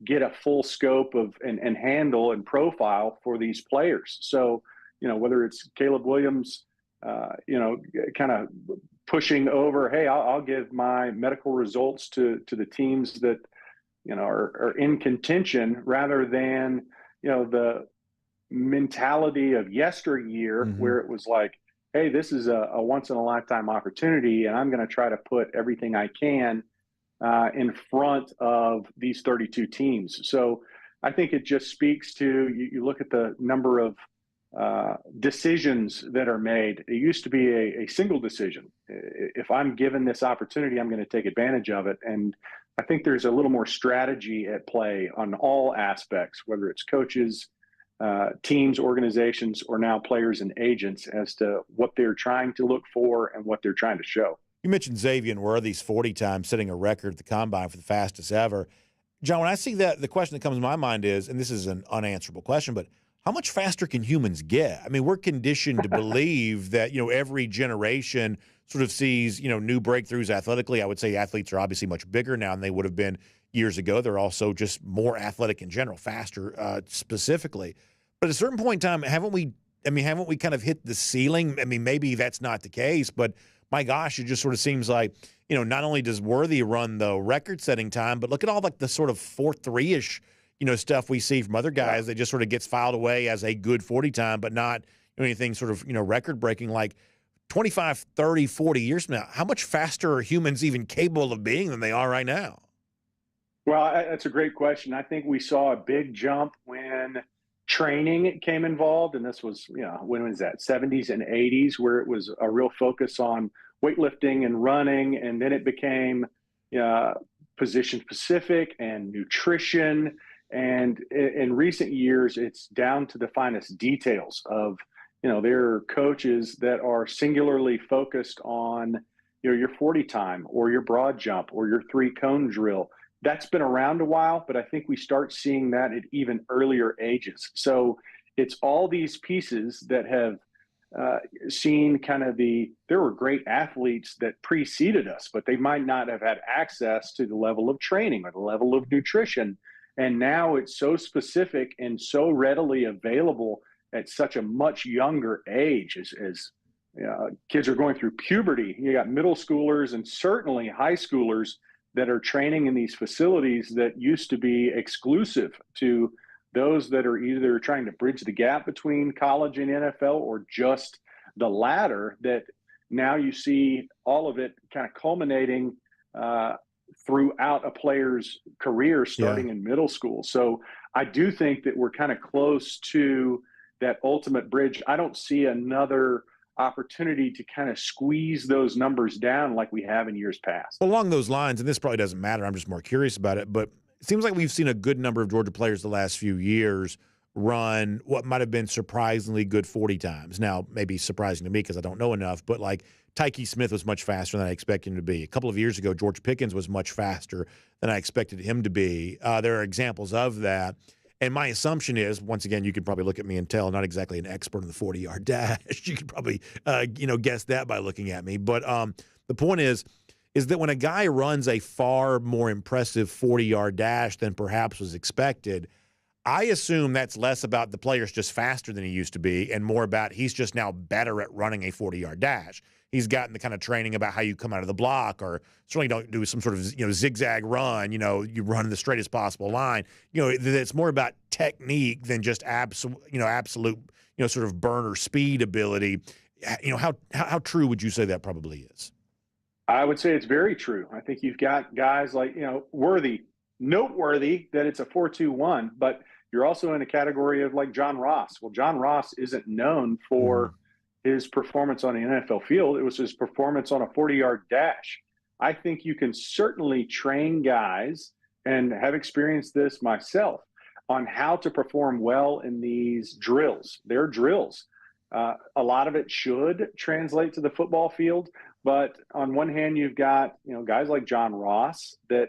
get a full scope of and handle and profile for these players. So, whether it's Caleb Williams, kind of pushing over, hey, I'll give my medical results to the teams that, are in contention, rather than, the mentality of yesteryear where it was like, hey, this is a once in a lifetime opportunity, and I'm going to try to put everything I can in front of these 32 teams. So I think it just speaks to, you look at the number of decisions that are made. It used to be a single decision. If I'm given this opportunity, I'm going to take advantage of it. And I think there's a little more strategy at play on all aspects, whether it's coaches, teams, organizations, or now players and agents, as to what they're trying to look for and what they're trying to show. You mentioned Xavier Worthy's 40 times, setting a record at the combine for the fastest ever. John, when I see that, the question that comes to my mind is, and this is an unanswerable question, but how much faster can humans get? I mean, we're conditioned to believe that, every generation sort of sees, new breakthroughs athletically. I would say athletes are obviously much bigger now than they would have been years ago. They're also just more athletic in general, faster specifically. But at a certain point in time, haven't we kind of hit the ceiling? I mean, maybe that's not the case, but my gosh, it just sort of seems like, not only does Worthy run the record-setting time, but look at all like the sort of 4.3-ish, stuff we see from other guys that just sort of gets filed away as a good 40 time, but not anything sort of, record breaking. Like 25, 30, 40 years from now, how much faster are humans even capable of being than they are right now? Well, that's a great question. I think we saw a big jump when training came involved, and this was, when was that? 70s and 80s, where it was a real focus on weightlifting and running, and then it became position specific and nutrition. And in recent years, it's down to the finest details of, there are coaches that are singularly focused on, your 40 time or your broad jump or your 3-cone drill. That's been around a while, but I think we start seeing that at even earlier ages. So it's all these pieces that have seen kind of there were great athletes that preceded us, but they might not have had access to the level of training or the level of nutrition. And now it's so specific and so readily available at such a much younger age as kids are going through puberty. You got middle schoolers and certainly high schoolers that are training in these facilities that used to be exclusive to those that are either trying to bridge the gap between college and NFL or just the latter, that now you see all of it kind of culminating throughout a player's career starting in middle school. So I do think that we're kind of close to that ultimate bridge. I don't see another opportunity to kind of squeeze those numbers down like we have in years past. Along those lines, and this probably doesn't matter, I'm just more curious about it, but it seems like we've seen a good number of Georgia players the last few years run what might have been surprisingly good 40 times. Now, maybe surprising to me because I don't know enough, but like Tyke Smith was much faster than I expected him to be. A couple of years ago, George Pickens was much faster than I expected him to be. There are examples of that. And my assumption is, once again, you could probably look at me and tell, not exactly an expert in the 40-yard dash. You could probably, guess that by looking at me. But the point is that when a guy runs a far more impressive 40-yard dash than perhaps was expected, I assume that's less about the player's just faster than he used to be and more about he's just now better at running a 40-yard dash. He's gotten the kind of training about how you come out of the block, or certainly don't do some sort of zigzag run. You run in the straightest possible line. It's more about technique than just absolute sort of burner speed ability. How true would you say that probably is? I would say it's very true. I think you've got guys like noteworthy that it's a 4.21, but you're also in a category of like John Ross. Well, John Ross isn't known for his performance on the NFL field. It was his performance on a 40-yard dash. I think you can certainly train guys, and have experienced this myself, on how to perform well in these drills. They're drills. A lot of it should translate to the football field, but on one hand, you've got guys like John Ross that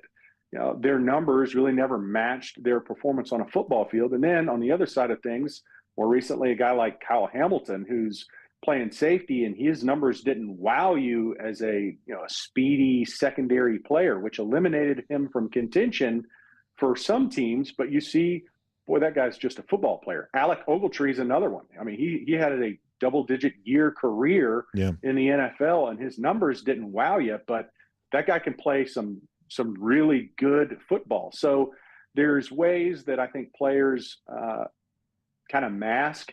their numbers really never matched their performance on a football field. And then on the other side of things, more recently, a guy like Kyle Hamilton, who's playing safety, and his numbers didn't wow you as a speedy secondary player, which eliminated him from contention for some teams. But you see, boy, that guy's just a football player. Alec Ogletree's another one. I mean, he had a double-digit year career in the NFL, and his numbers didn't wow you, but that guy can play some really good football. So there's ways that I think players kind of mask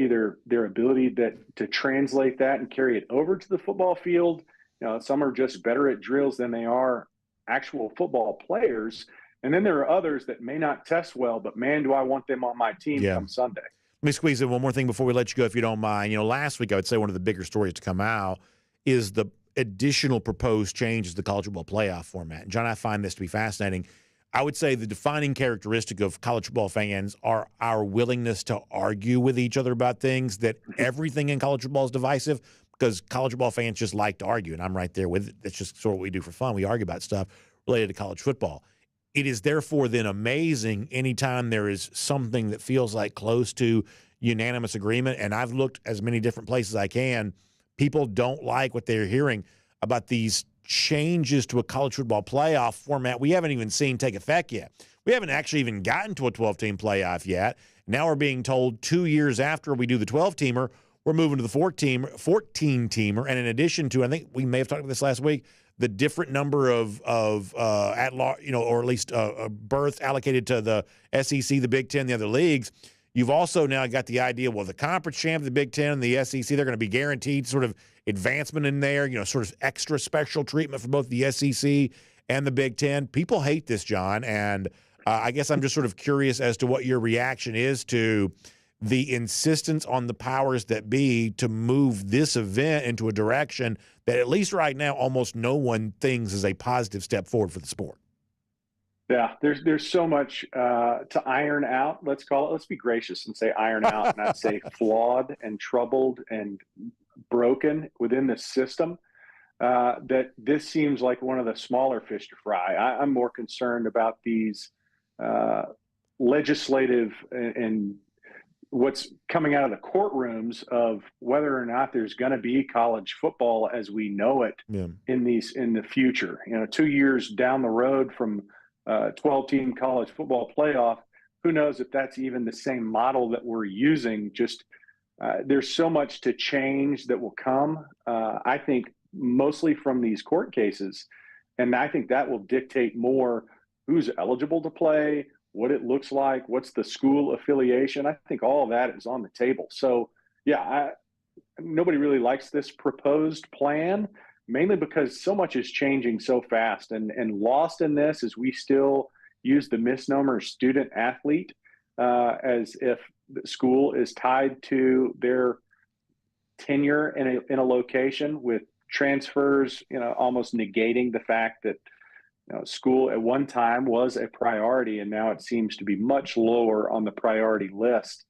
either their ability to translate that and carry it over to the football field. Some are just better at drills than they are actual football players. And then there are others that may not test well, but man, do I want them on my team come Sunday. Let me squeeze in one more thing before we let you go, if you don't mind. Last week I would say one of the bigger stories to come out is the additional proposed changes to the college football playoff format. And John, I find this to be fascinating. I would say the defining characteristic of college football fans are our willingness to argue with each other about things, that everything in college football is divisive, because college football fans just like to argue, and I'm right there with it. It's just sort of what we do for fun. We argue about stuff related to college football. It is therefore then amazing anytime there is something that feels like close to unanimous agreement, and I've looked as many different places as I can. People don't like what they're hearing about these changes to a college football playoff format we haven't even seen take effect yet. We haven't actually even gotten to a 12-team playoff yet. Now we're being told 2 years after we do the 12-teamer, we're moving to the 14-teamer. And in addition to, I think we may have talked about this last week, the different number of at-large, or at least berths allocated to the SEC, the Big Ten, the other leagues. You've also now got the idea, well, the conference champ, the Big Ten, and the SEC, they're going to be guaranteed sort of advancement in there, sort of extra special treatment for both the SEC and the Big Ten. People hate this, John, and I guess I'm just sort of curious as to what your reaction is to the insistence on the powers that be to move this event into a direction that at least right now almost no one thinks is a positive step forward for the sport. Yeah, there's so much to iron out. Let's call it. Let's be gracious and say iron out, not say flawed and troubled and broken within the system. That this seems like one of the smaller fish to fry. I'm more concerned about these legislative and what's coming out of the courtrooms of whether or not there's going to be college football as we know it in the future. 2 years down the road from 12-team college football playoff, who knows if that's even the same model that we're using. Just there's so much to change that will come, I think, mostly from these court cases. And I think that will dictate more who's eligible to play, what it looks like, what's the school affiliation. I think all of that is on the table. So, yeah, nobody really likes this proposed plan, mainly because so much is changing so fast. And lost in this is we still use the misnomer student athlete as if the school is tied to their tenure in a location, with transfers, almost negating the fact that school at one time was a priority, and now it seems to be much lower on the priority list.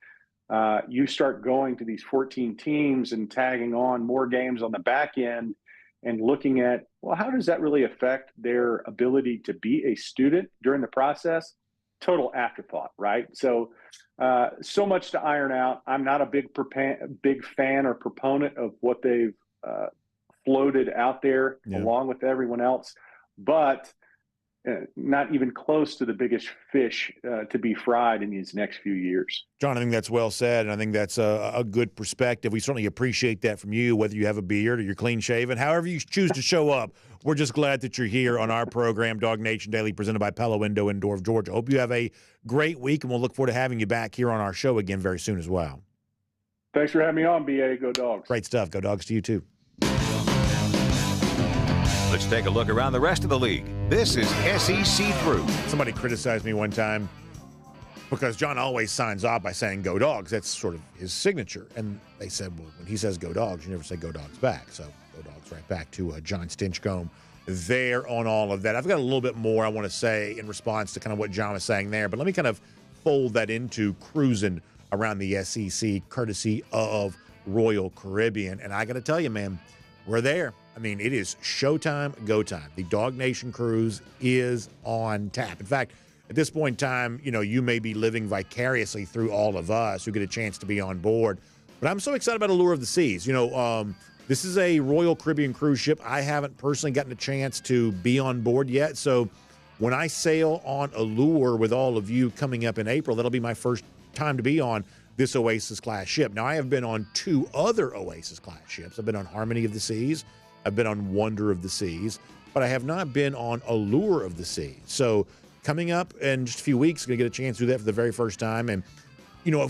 You start going to these 14 teams and tagging on more games on the back end and looking at, well, how does that really affect their ability to be a student during the process? Total afterthought, right? So much to iron out. I'm not a big fan or proponent of what they've floated out there along with everyone else, but not even close to the biggest fish to be fried in these next few years. John, I think that's well said, and I think that's a good perspective. We certainly appreciate that from you, whether you have a beard or you're clean-shaven. However you choose to show up, we're just glad that you're here on our program, DawgNation Daily, presented by Pella Window in Door of Georgia. Hope you have a great week, and we'll look forward to having you back here on our show again very soon as well. Thanks for having me on, BA. Go Dogs. Great stuff. Go Dogs to you, too. Let's take a look around the rest of the league. This is SEC Through. Somebody criticized me one time because John always signs off by saying "Go Dogs." That's sort of his signature. And they said, well, when he says "Go Dogs," you never say "Go Dogs" back. So "Go Dogs" right back to Jon Stinchcomb there on all of that. I've got a little bit more I want to say in response to kind of what John was saying there, but let me kind of fold that into cruising around the SEC courtesy of Royal Caribbean. And I got to tell you, man, we're there. I mean, it is showtime, go time. The DawgNation cruise is on tap. In fact, at this point in time, you may be living vicariously through all of us who get a chance to be on board. But I'm so excited about Allure of the Seas. This is a Royal Caribbean cruise ship. I haven't personally gotten a chance to be on board yet. So when I sail on Allure with all of you coming up in April, that'll be my first time to be on this Oasis-class ship. Now, I have been on 2 other Oasis-class ships. I've been on Harmony of the Seas. I've been on Wonder of the Seas, but I have not been on Allure of the Seas. So coming up in just a few weeks, going to get a chance to do that for the very first time. And,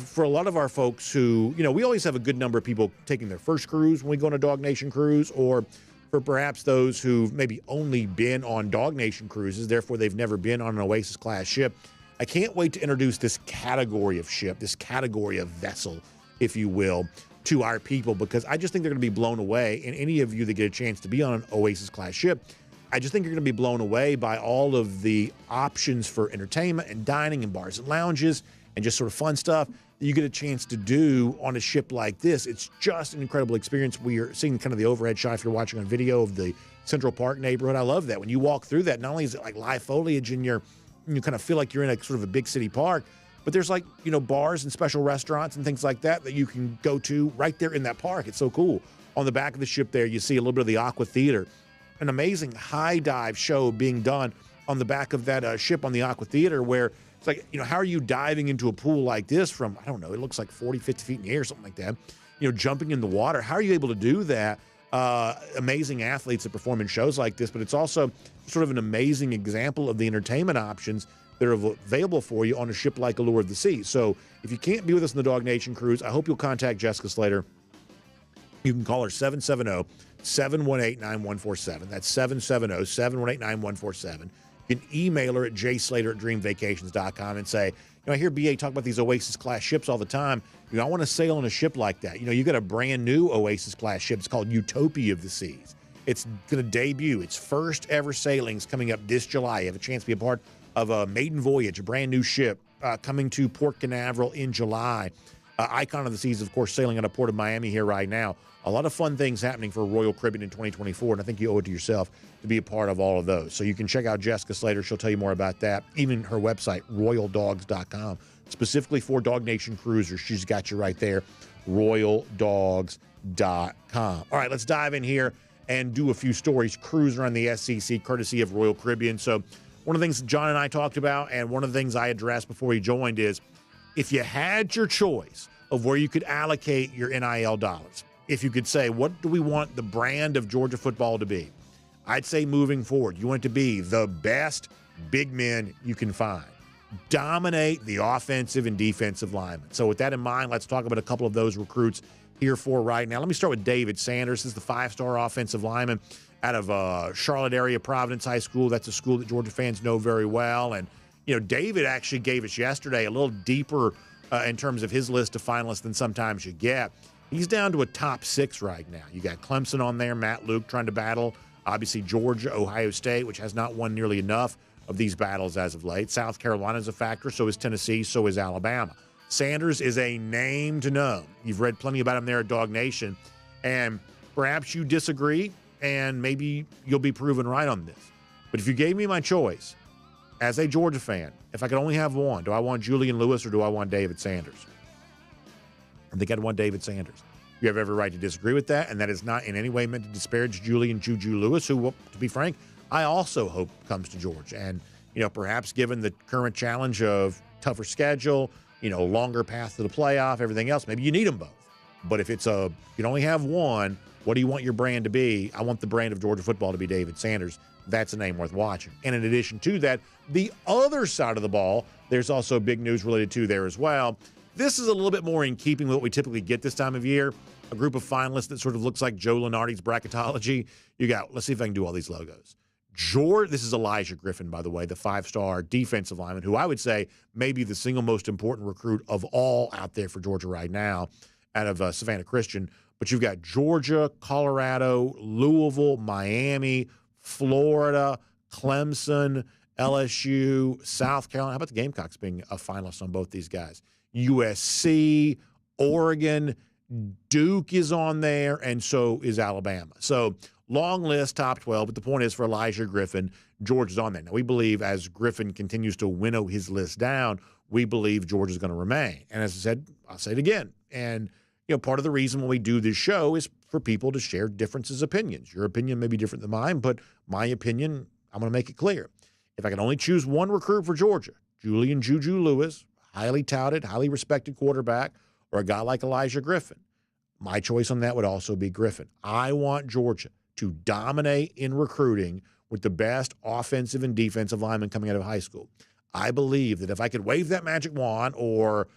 for a lot of our folks who, we always have a good number of people taking their first cruise when we go on a DawgNation cruise, or for perhaps those who've maybe only been on DawgNation cruises, therefore they've never been on an Oasis-class ship. I can't wait to introduce this category of ship, this category of vessel, if you will, to our people, because I just think they're going to be blown away. And any of you that get a chance to be on an Oasis-class ship, I just think you're going to be blown away by all of the options for entertainment and dining and bars and lounges and just sort of fun stuff that you get a chance to do on a ship like this. It's just an incredible experience. We are seeing kind of the overhead shot if you're watching on video of the Central Park neighborhood. I love that. When you walk through that, not only is it like live foliage and you kind of feel like you're in a sort of a big city park, but there's bars and special restaurants and things like that you can go to right there in that park. It's so cool. On the back of the ship there, you see a little bit of the Aqua Theater, an amazing high dive show being done on the back of that ship on the Aqua Theater, where it's how are you diving into a pool like this from, I don't know, it looks like 40, 50 feet in the air, something like that. jumping in the water. How are you able to do that? Amazing athletes that perform in shows like this, but it's also sort of an amazing example of the entertainment options that are available for you on a ship like Allure of the Seas. So if you can't be with us on the Dog Nation cruise, I hope you'll contact Jessica Slater. You can call her 770-718-9147. That's 770-718-9147. You can email her at jslater@dreamvacations.com and say, I hear BA talk about these Oasis-class ships all the time. I want to sail on a ship like that. You got a brand new Oasis-class ship. It's called Utopia of the Seas. It's going to debut. Its first ever sailings coming up this July. You have a chance to be a part of a maiden voyage, a brand new ship coming to Port Canaveral in July. Icon of the Seas, of course, sailing out of Port of Miami here right now. A lot of fun things happening for Royal Caribbean in 2024, and I think you owe it to yourself to be a part of all of those. So you can check out Jessica Slater. She'll tell you more about that. Even her website, royaldawgs.com, specifically for Dog Nation cruisers. She's got you right there, royaldawgs.com. All right, let's dive in here and do a few stories. Cruise around the SEC, courtesy of Royal Caribbean. So one of the things John and I talked about, and one of the things I addressed before he joined is, if you had your choice of where you could allocate your NIL dollars, if you could say, what do we want the brand of Georgia football to be? I'd say moving forward, you want it to be the best big men you can find. Dominate the offensive and defensive linemen. So with that in mind, let's talk about a couple of those recruits here for right now. Let me start with David Sanders. This is the 5-star offensive lineman out of Charlotte area, Providence High School. That's a school that Georgia fans know very well. And, David actually gave us yesterday a little deeper in terms of his list of finalists than sometimes you get. He's down to a top 6 right now. You got Clemson on there, Matt Luke trying to battle. Obviously, Georgia, Ohio State, which has not won nearly enough of these battles as of late. South Carolina is a factor, so is Tennessee, so is Alabama. Sanders is a name to know. You've read plenty about him there at Dog Nation, and perhaps you disagree, and maybe you'll be proven right on this. But if you gave me my choice, as a Georgia fan, if I could only have one, do I want Julian Lewis or do I want David Sanders? I think I'd want David Sanders. You have every right to disagree with that, and that is not in any way meant to disparage Julian Juju Lewis, who, to be frank, I also hope comes to Georgia. And, perhaps given the current challenge of tougher schedule, longer path to the playoff, everything else, maybe you need them both. But if you can only have one, what do you want your brand to be? I want the brand of Georgia football to be David Sanders. That's a name worth watching. And in addition to that, the other side of the ball, there's also big news related to there as well. This is a little bit more in keeping with what we typically get this time of year. A group of finalists that sort of looks like Joe Lunardi's bracketology. Let's see if I can do all these logos. This is Elijah Griffin, by the way, the 5-star defensive lineman, who I would say may be the single most important recruit of all out there for Georgia right now, out of Savannah Christian. But you've got Georgia, Colorado, Louisville, Miami, Florida, Clemson, LSU, South Carolina. How about the Gamecocks being a finalist on both these guys? USC, Oregon, Duke is on there, and so is Alabama. So long list, top 12, but the point is for Elijah Griffin, Georgia's on there. Now, we believe as Griffin continues to winnow his list down, we believe Georgia's going to remain. And as I said, I'll say it again. And, part of the reason when we do this show is for people to share differences of opinions. Your opinion may be different than mine, but my opinion, I'm going to make it clear. If I can only choose one recruit for Georgia, Julian Juju Lewis, highly touted, highly respected quarterback, or a guy like Elijah Griffin, my choice on that would also be Griffin. I want Georgia to dominate in recruiting with the best offensive and defensive linemen coming out of high school. I believe that if I could wave that magic wand or,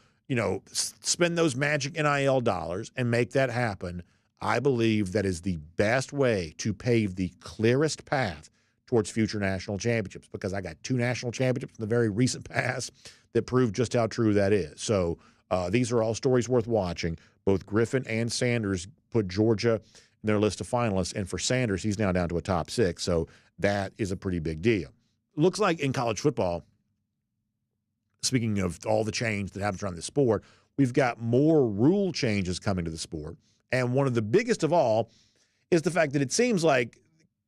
spend those magic NIL dollars and make that happen, I believe that is the best way to pave the clearest path towards future national championships, because I got 2 national championships in the very recent past that prove just how true that is. So these are all stories worth watching. Both Griffin and Sanders put Georgia in their list of finalists, and for Sanders, he's now down to a top 6. So that is a pretty big deal. Looks like in college football, speaking of all the change that happens around the sport, we've got more rule changes coming to the sport. And one of the biggest of all is the fact that it seems like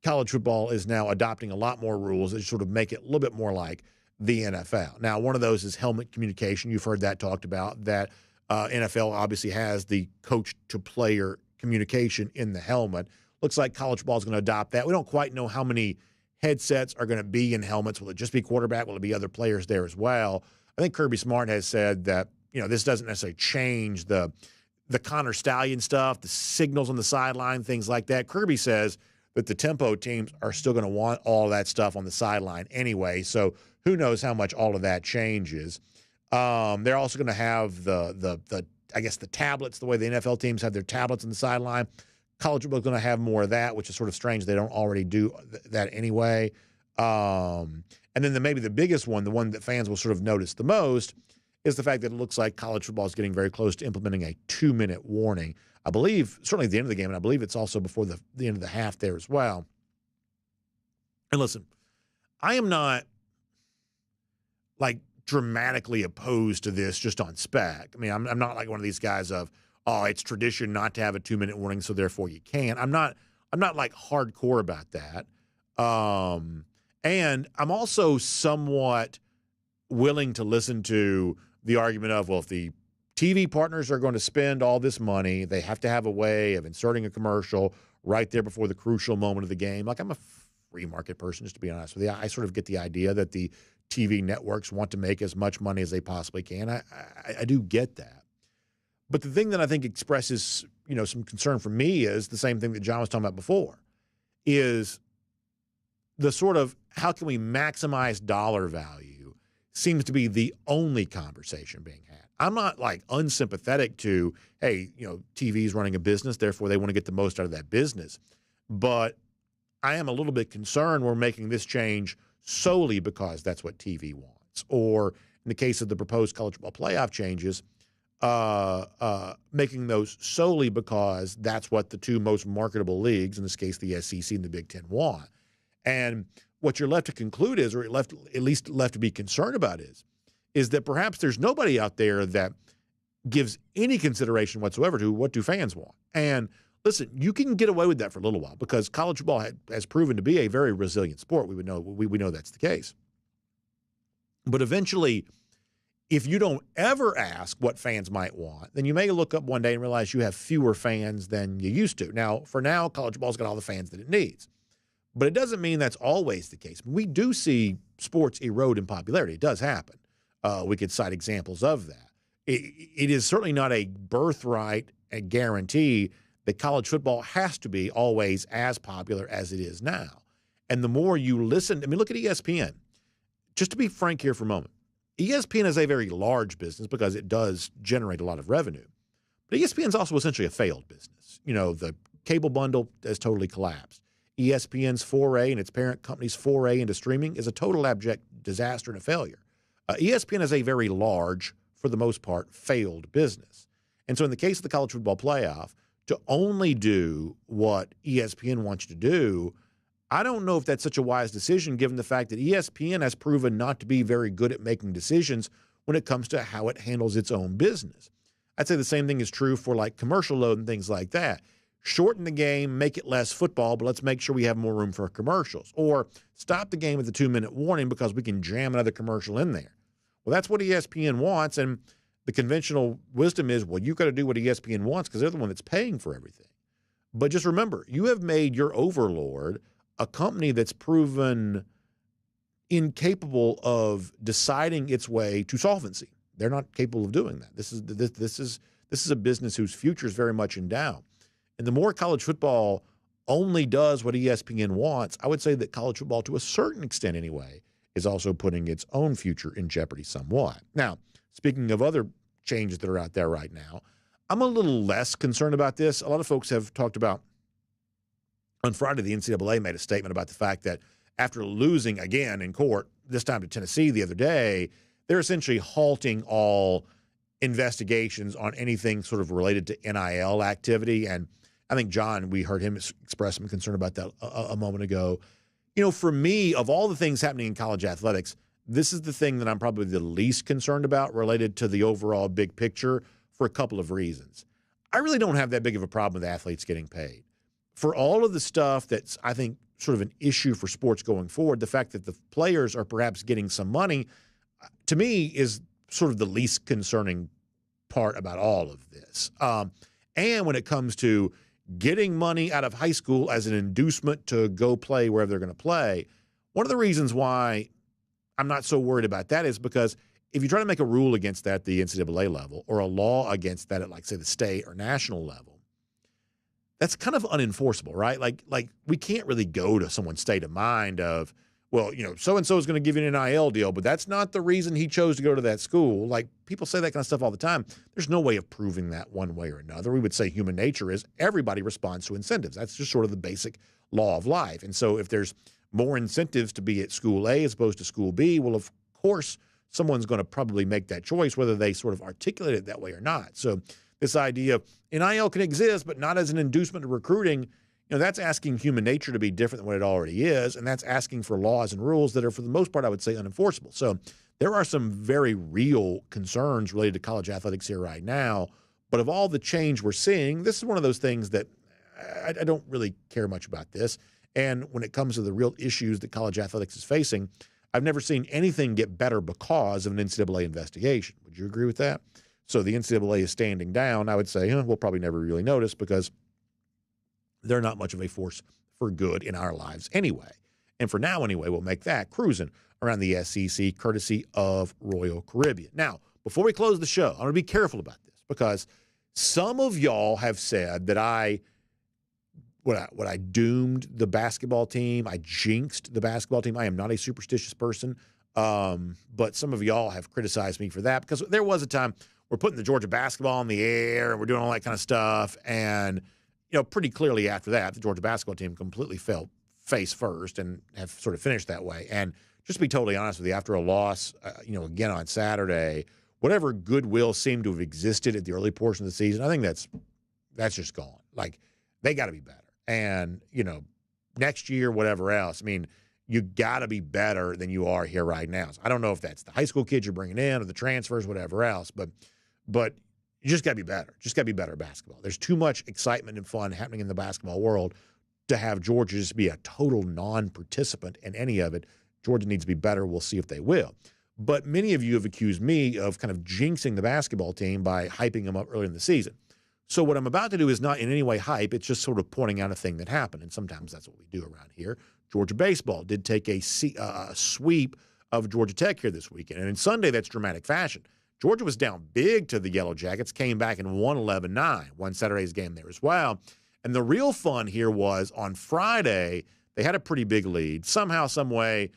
college football is now adopting a lot more rules that sort of make it a little bit more like the NFL. Now, one of those is helmet communication. You've heard that talked about, that NFL obviously has the coach-to-player communication in the helmet. Looks like college football is going to adopt that. We don't quite know how many headsets are going to be in helmets. Will it just be quarterback? Will it be other players there as well? I think Kirby Smart has said that, this doesn't necessarily change the the Connor Stallion stuff, the signals on the sideline, things like that. Kirby says that the tempo teams are still going to want all of that stuff on the sideline anyway. So who knows how much all of that changes. They're also going to have the I guess the tablets, the way the NFL teams have their tablets on the sideline. College football is going to have more of that, which is sort of strange. They don't already do that anyway. And then maybe the biggest one, the one that fans will sort of notice the most, is the fact that it looks like college football is getting very close to implementing a 2-minute warning. I believe, certainly at the end of the game, and I believe it's also before the end of the half there as well. And listen, I am not like dramatically opposed to this just on spec. I mean, I'm not like one of these guys of, oh, it's tradition not to have a 2-minute warning, so therefore you can't. I'm not like hardcore about that. And I'm also somewhat willing to listen to the argument of, well, if the TV partners are going to spend all this money, they have to have a way of inserting a commercial right there before the crucial moment of the game. Like, I'm a free market person, just to be honest with you. I sort of get the idea that the TV networks want to make as much money as they possibly can. I do get that. But the thing that I think expresses, some concern for me is the same thing that John was talking about before, is the sort of how can we maximize dollar value seems to be the only conversation being had. I'm not like unsympathetic to, hey, TV's running a business, therefore they want to get the most out of that business. But I am a little bit concerned we're making this change solely because that's what TV wants. Or in the case of the proposed college football playoff changes, making those solely because that's what the two most marketable leagues, in this case the SEC and the Big Ten, want. And what you're left to conclude is, or at least left to be concerned about is that perhaps there's nobody out there that gives any consideration whatsoever to what do fans want. And listen, you can get away with that for a little while because college football has proven to be a very resilient sport. We know that's the case. But eventually, if you don't ever ask what fans might want, then you may look up one day and realize you have fewer fans than you used to. Now, for now, college football's got all the fans that it needs. But it doesn't mean that's always the case. We do see sports erode in popularity. It does happen. We could cite examples of that. It is certainly not a birthright, a guarantee that college football has to be always as popular as it is now. And the more you listen, look at ESPN. Just to be frank here for a moment, ESPN is a very large business because it does generate a lot of revenue. But ESPN is also essentially a failed business. The cable bundle has totally collapsed. ESPN's foray and its parent company's foray into streaming is a total abject disaster and a failure. ESPN is a very large, for the most part, failed business. And so in the case of the college football playoff, to only do what ESPN wants you to do, I don't know if that's such a wise decision given the fact that ESPN has proven not to be very good at making decisions when it comes to how it handles its own business. I'd say the same thing is true for like commercial load and things like that. Shorten the game, make it less football, but let's make sure we have more room for commercials. Or stop the game at the 2-minute warning because we can jam another commercial in there. Well, that's what ESPN wants, and the conventional wisdom is, well, you've got to do what ESPN wants because they're the one that's paying for everything. But just remember, you have made your overlord a company that's proven incapable of deciding its way to solvency. They're not capable of doing that. This is a business whose future is very much in doubt. And the more college football only does what ESPN wants, I would say that college football, to a certain extent anyway, is also putting its own future in jeopardy somewhat. Now, speaking of other changes that are out there right now, I'm a little less concerned about this. A lot of folks have talked about, on Friday, the NCAA made a statement about the fact that after losing again in court, this time to Tennessee the other day, they're essentially halting all investigations on anything sort of related to NIL activity. And I think, John, we heard him express some concern about that a moment ago. For me, of all the things happening in college athletics, this is the thing that I'm probably the least concerned about related to the overall big picture for a couple of reasons. I really don't have that big of a problem with athletes getting paid. For all of the stuff that's, I think, sort of an issue for sports going forward, the fact that the players are perhaps getting some money, to me, is sort of the least concerning part about all of this. And when it comes to getting money out of high school as an inducement to go play wherever they're going to play, one of the reasons why I'm not so worried about that is because if you try to make a rule against that at the NCAA level or a law against that at, like, say, the state or national level, that's kind of unenforceable, right? Like we can't really go to someone's state of mind of, well, so-and-so is going to give you an NIL deal, but that's not the reason he chose to go to that school. Like, people say that kind of stuff all the time. There's no way of proving that one way or another. We would say human nature is everybody responds to incentives. That's just sort of the basic law of life. And so if there's more incentives to be at school A as opposed to school B, well, of course, someone's going to probably make that choice, whether they sort of articulate it that way or not. So this idea of NIL can exist, but not as an inducement to recruiting, that's asking human nature to be different than what it already is, and that's asking for laws and rules that are, for the most part, I would say, unenforceable. So there are some very real concerns related to college athletics here right now, but of all the change we're seeing, this is one of those things that I don't really care much about this. And when it comes to the real issues that college athletics is facing, I've never seen anything get better because of an NCAA investigation. Would you agree with that? So the NCAA is standing down. I would say we'll probably never really notice because they're not much of a force for good in our lives anyway. And for now anyway, we'll make that cruising around the SEC courtesy of Royal Caribbean. Now, before we close the show, I'm going to be careful about this because some of y'all have said that what I doomed the basketball team, I jinxed the basketball team. I am not a superstitious person, but some of y'all have criticized me for that because there was a time we're putting the Georgia basketball in the air and we're doing all that kind of stuff, and pretty clearly after that, the Georgia basketball team completely fell face first and have sort of finished that way. And just to be totally honest with you, after a loss, again on Saturday, whatever goodwill seemed to have existed at the early portion of the season, I think that's just gone. Like, they got to be better. And, next year, whatever else, I mean, you got to be better than you are here right now. So I don't know if that's the high school kids you're bringing in or the transfers, whatever else, but you just got to be better. Just got to be better at basketball. There's too much excitement and fun happening in the basketball world to have Georgia just be a total non-participant in any of it. Georgia needs to be better. We'll see if they will. But many of you have accused me of kind of jinxing the basketball team by hyping them up early in the season. So what I'm about to do is not in any way hype. It's just sort of pointing out a thing that happened, and sometimes that's what we do around here. Georgia baseball did take a sweep of Georgia Tech here this weekend, and in Sunday, that's dramatic fashion. Georgia was down big to the Yellow Jackets, came back and won 11-9, won Saturday's game there as well. And the real fun here was on Friday, they had a pretty big lead. Somehow, some way,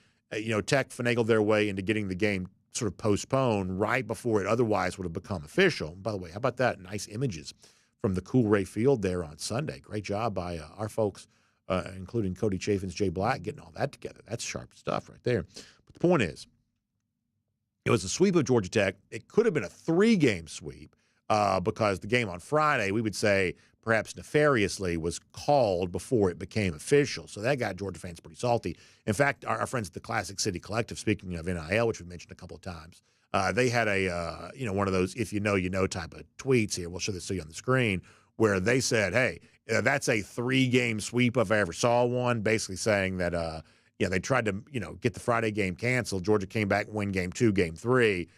Tech finagled their way into getting the game sort of postponed right before it otherwise would have become official. By the way, how about that? Nice images from the Cool Ray Field there on Sunday. Great job by our folks, including Cody Chafin's Jay Black, getting all that together. That's sharp stuff right there. But the point is, it was a sweep of Georgia Tech. It could have been a 3-game sweep because the game on Friday, we would say perhaps nefariously, was called before it became official. So that got Georgia fans pretty salty. In fact, our friends at the Classic City Collective, speaking of NIL, which we mentioned a couple of times, they had a one of those if you know type of tweets here. We'll show this to you on the screen where they said, hey, that's a 3-game sweep if I ever saw one, basically saying that they tried to, get the Friday game canceled. Georgia came back and win game 2, game 3.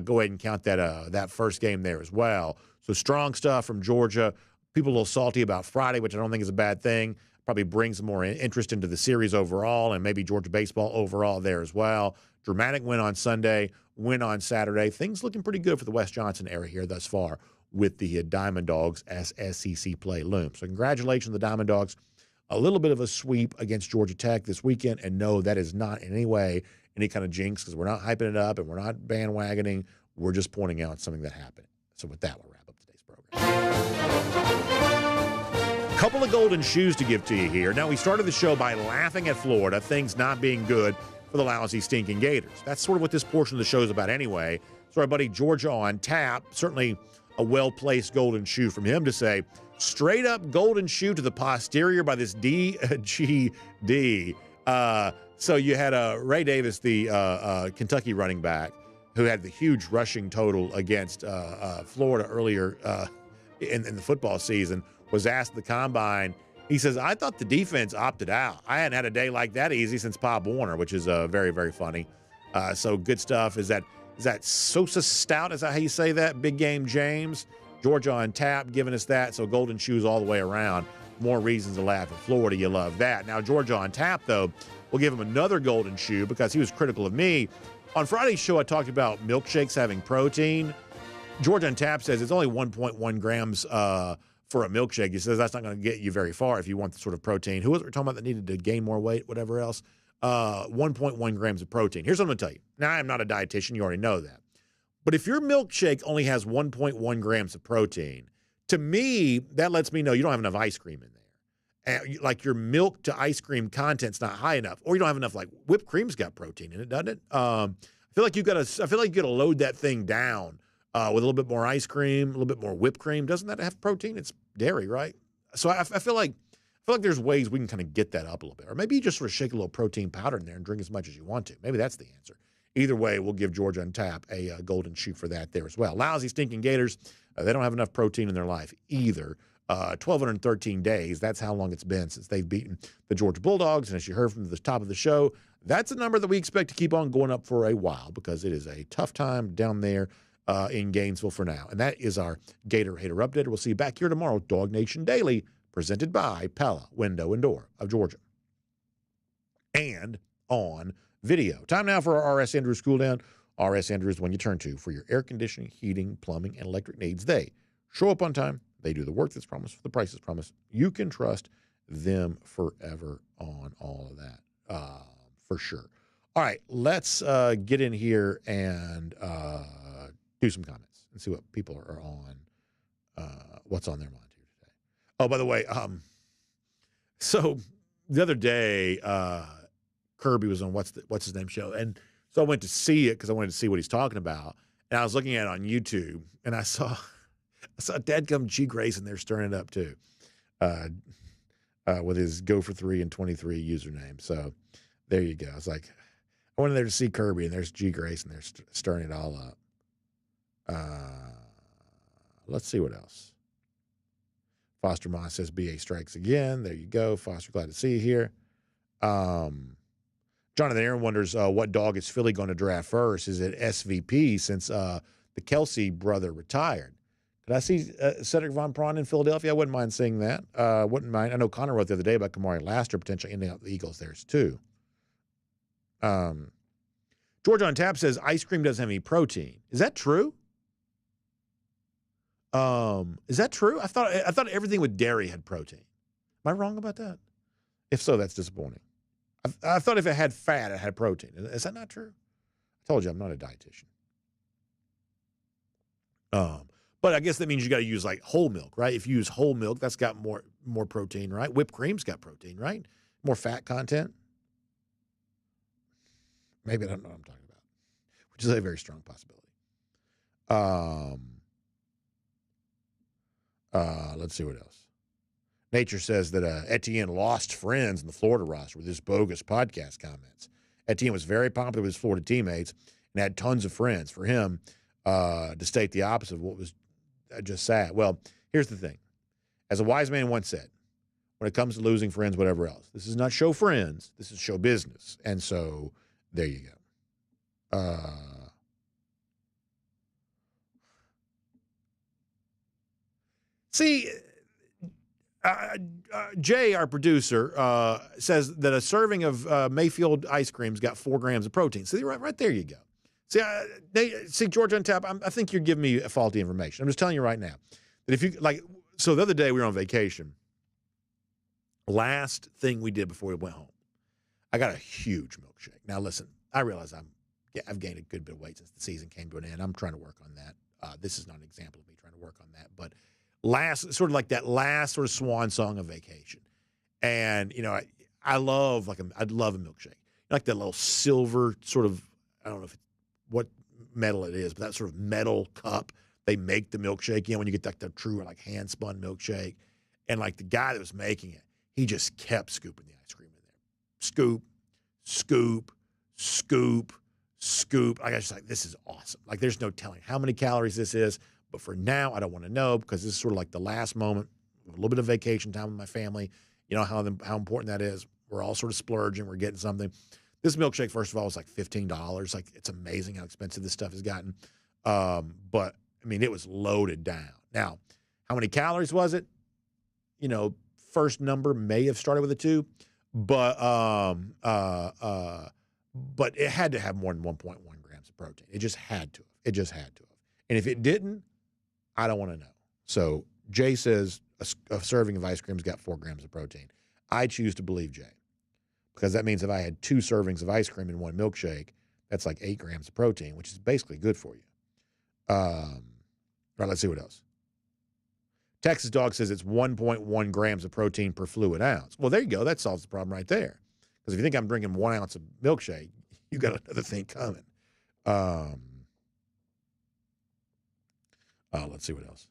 Go ahead and count that first game there as well. So strong stuff from Georgia. People a little salty about Friday, which I don't think is a bad thing. Probably brings more interest into the series overall and maybe Georgia baseball overall there as well. Dramatic win on Sunday, win on Saturday. Things looking pretty good for the Wes Johnson era here thus far with the Diamond Dogs as SEC play looms. So congratulations to the Diamond Dogs. A little bit of a sweep against Georgia Tech this weekend, and no, that is not in any way any kind of jinx because we're not hyping it up and we're not bandwagoning. We're just pointing out something that happened. So with that, we'll wrap up today's program. Couple of golden shoes to give to you here. Now, we started the show by laughing at Florida, things not being good for the lousy, stinking Gators. That's sort of what this portion of the show is about anyway. So our buddy Georgia on tap, certainly a well-placed golden shoe from him to say, straight up golden shoe to the posterior by this DGD. So you had Ray Davis, the Kentucky running back, who had the huge rushing total against Florida earlier in the football season, was asked at the Combine. He says, I thought the defense opted out. I hadn't had a day like that easy since Pop Warner, which is very, very funny. So good stuff. Is that Sosa Stout? Is that how you say that? Big Game James. Georgia on tap giving us that. So golden shoes all the way around. More reasons to laugh at Florida. You love that. Now, Georgia on tap, though, we'll give him another golden shoe because he was critical of me. On Friday's show, I talked about milkshakes having protein. Georgia on Tap says it's only 1.1 grams for a milkshake. He says that's not going to get you very far if you want the sort of protein. Who was we talking about that needed to gain more weight, whatever else? 1.1 grams of protein. Here's what I'm going to tell you. Now, I'm not a dietitian. You already know that. But if your milkshake only has 1.1 grams of protein, to me, that lets me know you don't have enough ice cream in there. Like your milk to ice cream content's not high enough, or you don't have enough. Like whipped cream's got protein in it, doesn't it? I feel like you got to load that thing down with a little bit more ice cream, a little bit more whipped cream. Doesn't that have protein? It's dairy, right? So I feel like there's ways we can kind of get that up a little bit, or maybe you just sort of shake a little protein powder in there and drink as much as you want to. Maybe that's the answer. Either way, we'll give Georgia on Tap a golden shoe for that there as well. Lousy, stinking Gators, they don't have enough protein in their life either. 1,213 days, that's how long it's been since they've beaten the Georgia Bulldogs. And as you heard from the top of the show, that's a number that we expect to keep on going up for a while because it is a tough time down there in Gainesville for now. And that is our Gator Hater Update. We'll see you back here tomorrow, DawgNation Daily, presented by Pella Window and Door of Georgia. And on video. Time now for our R.S. Andrews Cool Down. R.S. Andrews, when you turn to for your air conditioning, heating, plumbing, and electric needs. They show up on time. They do the work that's promised for the price that's promised. You can trust them forever on all of that, for sure. All right, let's get in here and do some comments and see what people are on, what's on their mind here today. Oh, by the way, so the other day, Kirby was on what's his name show, and so I went to see it because I wanted to see what he's talking about, and I was looking at it on YouTube, and I saw Dadgum G. Grayson there stirring it up too, with his Go for 3 and 23 username. So there you go. I was like, I went in there to see Kirby, and there's G. Grayson there stirring it all up. Let's see what else. Foster Moss says BA strikes again. There you go. Foster, glad to see you here. Jonathan Aaron wonders what dog is Philly going to draft first. Is it SVP since the Kelsey brother retired? Could I see Cedric Von Braun in Philadelphia? I wouldn't mind seeing that. Wouldn't mind. I know Connor wrote the other day about Kamari Laster potentially ending up with the Eagles there too. George on Tap says ice cream doesn't have any protein. Is that true? Is that true? I thought everything with dairy had protein. Am I wrong about that? If so, that's disappointing. I thought if it had fat, it had protein. Is that not true? I told you I'm not a dietitian. But I guess that means you got to use like whole milk, right? If you use whole milk, that's got more protein, right? Whipped cream's got protein, right? More fat content. Maybe I don't know what I'm talking about, which is a very strong possibility. Let's see what else. Nature says that Etienne lost friends in the Florida roster with his bogus podcast comments. Etienne was very popular with his Florida teammates and had tons of friends. For him to state the opposite of what was just sad. Well, here's the thing. As a wise man once said, when it comes to losing friends, whatever else, this is not show friends. This is show business. And so there you go. See, Jay, our producer, says that a serving of Mayfield ice cream's got 4 grams of protein. See, right there you go. See, George on Tap, I think you're giving me faulty information. I'm just telling you right now that if you so the other day we were on vacation. Last thing we did before we went home, I got a huge milkshake. Now listen, I realize I've gained a good bit of weight since the season came to an end. I'm trying to work on that. This is not an example of me trying to work on that, but last sort of swan song of vacation. And, I love I'd love a milkshake. Like that little silver sort of, I don't know what metal it is, but that sort of metal cup they make the milkshake in when you get the true hand spun milkshake. And the guy that was making it, he just kept scooping the ice cream in there. Scoop, scoop, scoop, scoop. I was this is awesome. There's no telling how many calories this is. But for now, I don't want to know because this is sort of the last moment, a little bit of vacation time with my family. You know how important that is. We're all sort of splurging. We're getting something. This milkshake, first of all, was $15. It's amazing how expensive this stuff has gotten. But, it was loaded down. Now, how many calories was it? First number may have started with a 2, but it had to have more than 1.1 grams grams of protein. It just had to have. It just had to have. And if it didn't, I don't want to know. So Jay says a serving of ice cream's got 4 grams of protein. I choose to believe Jay, because that means if I had 2 servings of ice cream in 1 milkshake, that's like 8 grams of protein, which is basically good for you. All right, let's see what else. Texas Dog says it's 1.1 grams of protein per fluid ounce. Well, there you go. That solves the problem right there. Because if you think I'm drinking 1 ounce of milkshake, you got another thing coming. Let's see what else.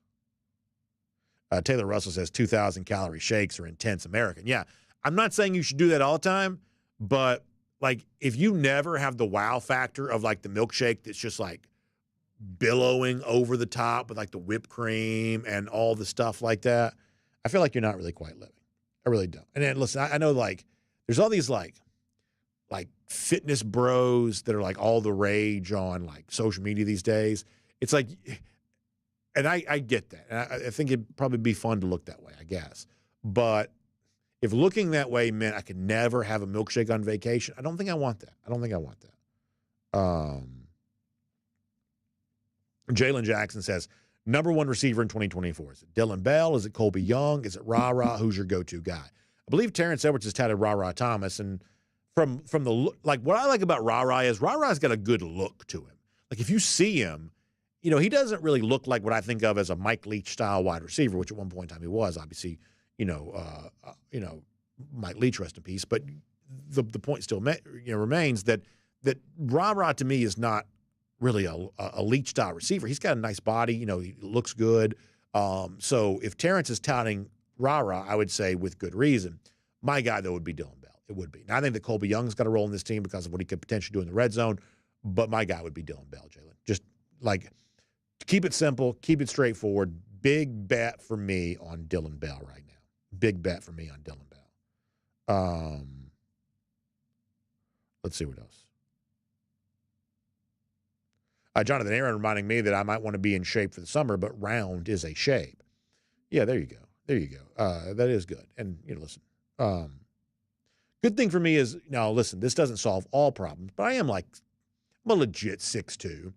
Taylor Russell says 2,000 calorie shakes are intense American. Yeah, I'm not saying you should do that all the time, but like if you never have the wow factor of like the milkshake that's just like billowing over the top with like the whipped cream and all the stuff like that, I feel like you're not really quite living. I really don't. And then listen, I know like there's all these like fitness bros that are like all the rage on like social media these days. It's like, and I get that. And I think it'd probably be fun to look that way, I guess. But if looking that way meant I could never have a milkshake on vacation, I don't think I want that. I don't think I want that. Jalen Jackson says, number 1 receiver in 2024. Is it Dylan Bell? Is it Colby Young? Is it Ra-Ra? Who's your go-to guy? I believe Terrence Edwards has touted Ra-Ra Thomas. And from the look, like what I like about Ra-Ra is Ra-Ra's got a good look to him. Like if you see him, you know, he doesn't really look like what I think of as a Mike Leach style wide receiver, which at one point in time he was. Obviously, Mike Leach, rest in peace. But the point still remains that Ra-Ra to me is not really a Leach style receiver. He's got a nice body. You know, he looks good. So if Terrence is touting Ra-Ra, I would say with good reason. My guy, though, would be Dylan Bell. It would be. Now, I think that Colby Young's got a role in this team because of what he could potentially do in the red zone. But my guy would be Dylan Bell, Jalen. Just like keep it simple, keep it straightforward. Big bet for me on Dylan Bell right now. Big bet for me on Dylan Bell. Let's see what else. Jonathan Aaron reminding me that I might want to be in shape for the summer, but round is a shape. Yeah, there you go. There you go. That is good. And, you know, listen, good thing for me is, now, listen, this doesn't solve all problems, but I'm a legit 6'2".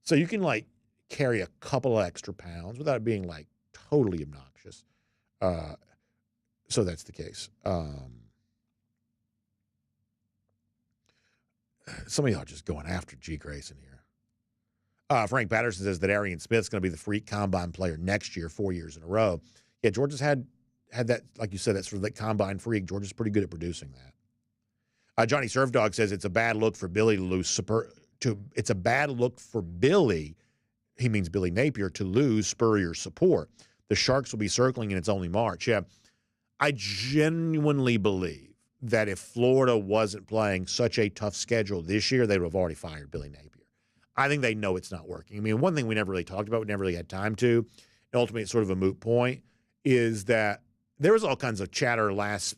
So you can, like, carry a couple of extra pounds without it being, like, totally obnoxious. So that's the case. Some of y'all just going after G. Grayson here. Frank Patterson says that Arian Smith's going to be the freak combine player next year, 4 years in a row. Yeah, Georgia's had that, like you said, that sort of like combine freak. Georgia's pretty good at producing that. Johnny Surfdog says it's a bad look for Billy to lose. It's a bad look for Billy, he means Billy Napier, to lose Spurrier's support. The Sharks will be circling in its only March. Yeah, I genuinely believe that if Florida wasn't playing such a tough schedule this year, they would have already fired Billy Napier. I think they know it's not working. I mean, one thing we never really talked about, we never really had time to, and ultimately it's sort of a moot point, is that there was all kinds of chatter last,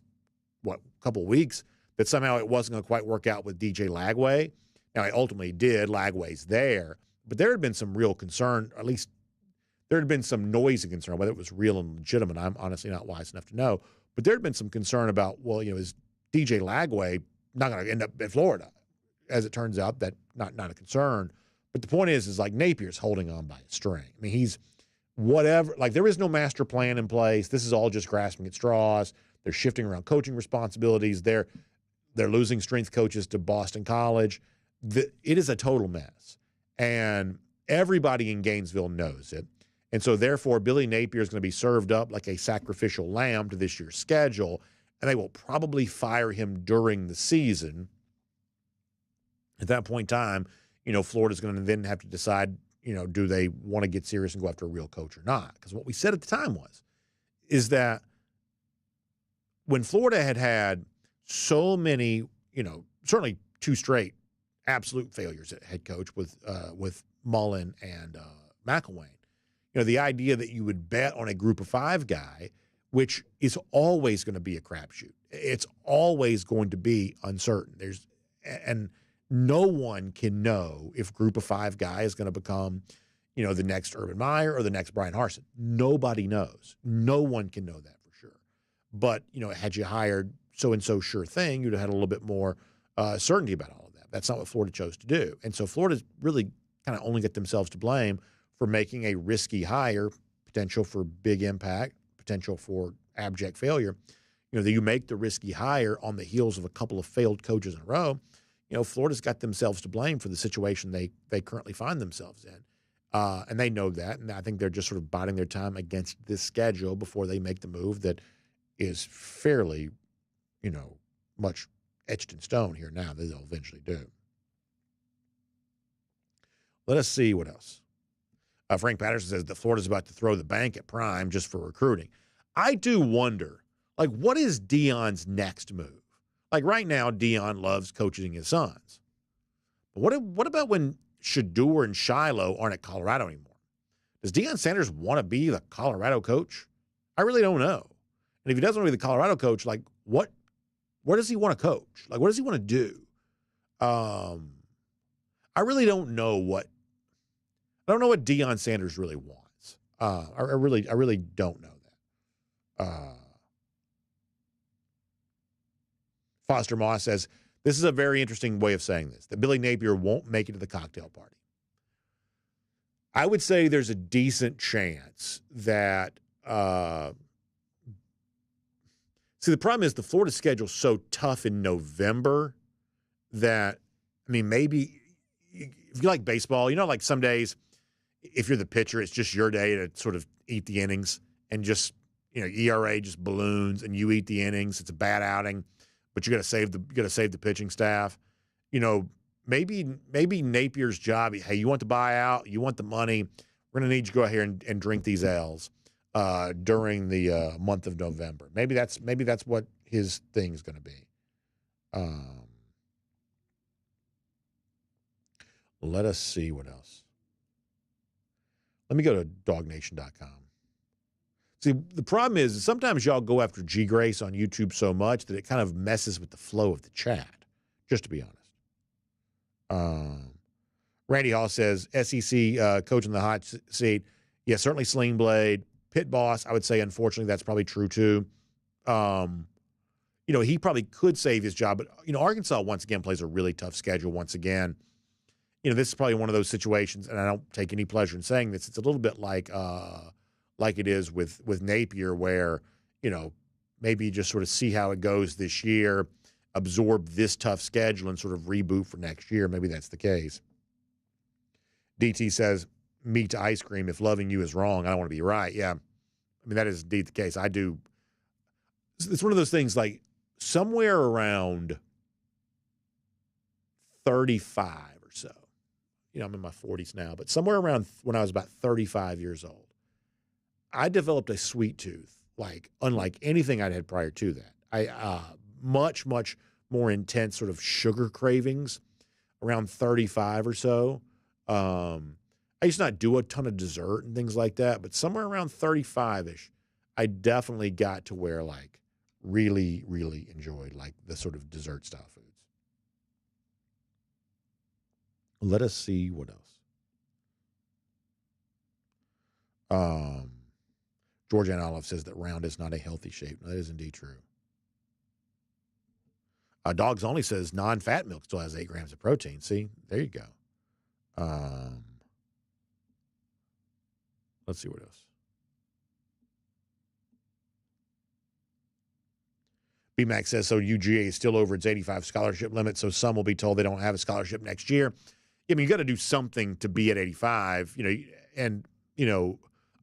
couple of weeks that somehow it wasn't going to quite work out with DJ Lagway. Now, it ultimately did. Lagway's there. But there had been some real concern, or at least there had been some noisy concern, whether it was real and legitimate. I'm honestly not wise enough to know. But there had been some concern about, well, you know, is DJ Lagway not going to end up in Florida? As it turns out, that not a concern. But the point is like Napier's holding on by a string. I mean, he's whatever. Like, there is no master plan in place. This is all just grasping at straws. They're shifting around coaching responsibilities. They're losing strength coaches to Boston College. It is a total mess. And everybody in Gainesville knows it. And so, therefore, Billy Napier is going to be served up like a sacrificial lamb to this year's schedule. And they will probably fire him during the season. At that point in time, you know, Florida's going to then have to decide, you know, do they want to get serious and go after a real coach or not? Because what we said at the time is that when Florida had so many, you know, certainly 2 straight absolute failures at head coach with Mullen and McElwain, you know, the idea that you would bet on a group of 5 guy, which is always going to be a crapshoot. It's always going to be uncertain. And no one can know if group of 5 guy is going to become, you know, the next Urban Meyer or the next Brian Harsin. Nobody knows. No one can know that for sure. But, you know, had you hired so-and-so sure thing, you'd have had a little bit more certainty about all of that. That's not what Florida chose to do. And so Florida's really kind of only got themselves to blame for making a risky hire, potential for big impact, potential for abject failure. That you make the risky hire on the heels of a couple of failed coaches in a row. Florida's got themselves to blame for the situation they currently find themselves in. And they know that, and I think they're just sort of biding their time against this schedule before they make the move that is fairly, much etched in stone here now that they'll eventually do. Let us see what else. Frank Patterson says that Florida's about to throw the bank at Prime just for recruiting. I do wonder, what is Deion's next move? Right now, Deion loves coaching his sons. But what about when Shador and Shiloh aren't at Colorado anymore? Does Deion Sanders want to be the Colorado coach? I really don't know. And if he doesn't want to be the Colorado coach, where does he want to coach? What does he want to do? I really don't know what Deion Sanders really wants. I really don't know that. Foster Moss says, this is a very interesting way of saying this, that Billy Napier won't make it to the cocktail party. I would say there's a decent chance that the problem is the Florida schedule's so tough in November that, maybe if you like baseball, some days if you're the pitcher, it's just your day to sort of eat the innings and just, ERA just balloons and you eat the innings. It's a bad outing, but you got to save the pitching staff. Maybe Napier's job. Hey, you want the buyout? You want the money? We're going to need you to go out here and drink these L's during the month of November. Maybe that's what his thing is going to be. Let us see what else. Let me go to DawgNation.com. See, the problem is sometimes y'all go after G Grace on YouTube so much that it kind of messes with the flow of the chat, just to be honest. Randy Hall says, SEC coach in the hot seat. Yeah, certainly Sling Blade. Pit boss, I would say, unfortunately, that's probably true too. He probably could save his job, but, Arkansas once again plays a really tough schedule once again. This is probably one of those situations, and I don't take any pleasure in saying this. It's a little bit like it is with Napier, where, maybe you just sort of see how it goes this year, absorb this tough schedule, and sort of reboot for next year. Maybe that's the case. DT says, meat to ice cream. If loving you is wrong, I don't want to be right. Yeah, that is indeed the case. I do. It's one of those things somewhere around 35 or so. I'm in my 40s now, but somewhere around when I was about 35 years old, I developed a sweet tooth, unlike anything I'd had prior to that. I much, much more intense sort of sugar cravings around 35 or so. I used to not do a ton of dessert and things like that, but somewhere around 35-ish, I definitely got to where really, really enjoyed the sort of dessert style foods. Let us see what else. Georgian Olive says that round is not a healthy shape. That is indeed true. Dogs Only says non-fat milk still has 8 grams of protein. See, there you go. Let's see what else. BMAX says, so UGA is still over its 85 scholarship limit, so some will be told they don't have a scholarship next year. You got to do something to be at 85, and,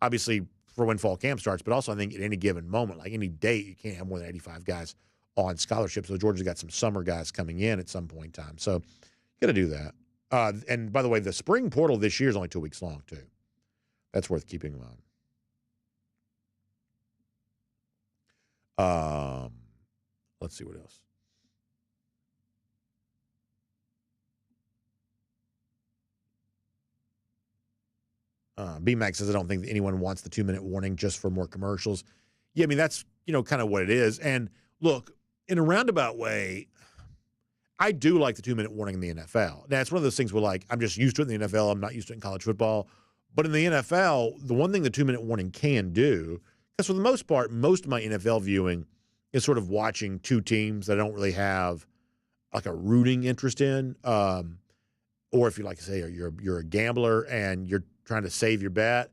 obviously for when fall camp starts, but also I think at any given moment, any date, you can't have more than 85 guys on scholarship. So Georgia's got some summer guys coming in at some point in time. So you got to do that. And by the way, the spring portal this year is only 2 weeks long, too. That's worth keeping in mind. Let's see what else. BMAX says, I don't think that anyone wants the 2-minute warning just for more commercials. Yeah, that's, kind of what it is. And look, in a roundabout way, I do like the 2-minute warning in the NFL. Now, it's one of those things where, I'm just used to it in the NFL. I'm not used to it in college football. But in the NFL, the one thing the 2-minute warning can do, because for the most part, most of my NFL viewing is sort of watching two teams that I don't really have like a rooting interest in, or if you like to say you're a gambler and you're trying to save your bet,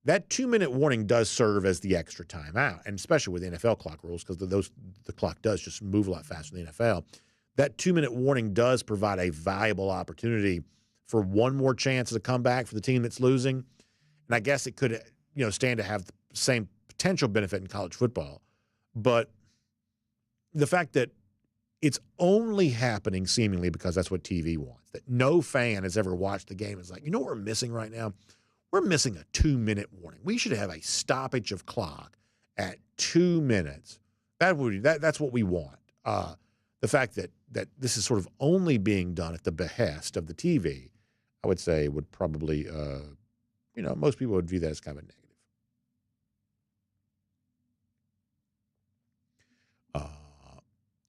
that 2-minute warning does serve as the extra timeout, and especially with NFL clock rules, because the clock does just move a lot faster than the NFL. That 2-minute warning does provide a valuable opportunity for one more chance at a comeback for the team that's losing. And I guess it could, stand to have the same potential benefit in college football. But the fact that it's only happening seemingly because that's what TV wants, that no fan has ever watched the game, is like, you know what we're missing right now? We're missing a 2-minute warning. We should have a stoppage of clock at 2 minutes. That's what we want. The fact that this is sort of only being done at the behest of the TV, I would say would probably, most people would view that as kind of a negative.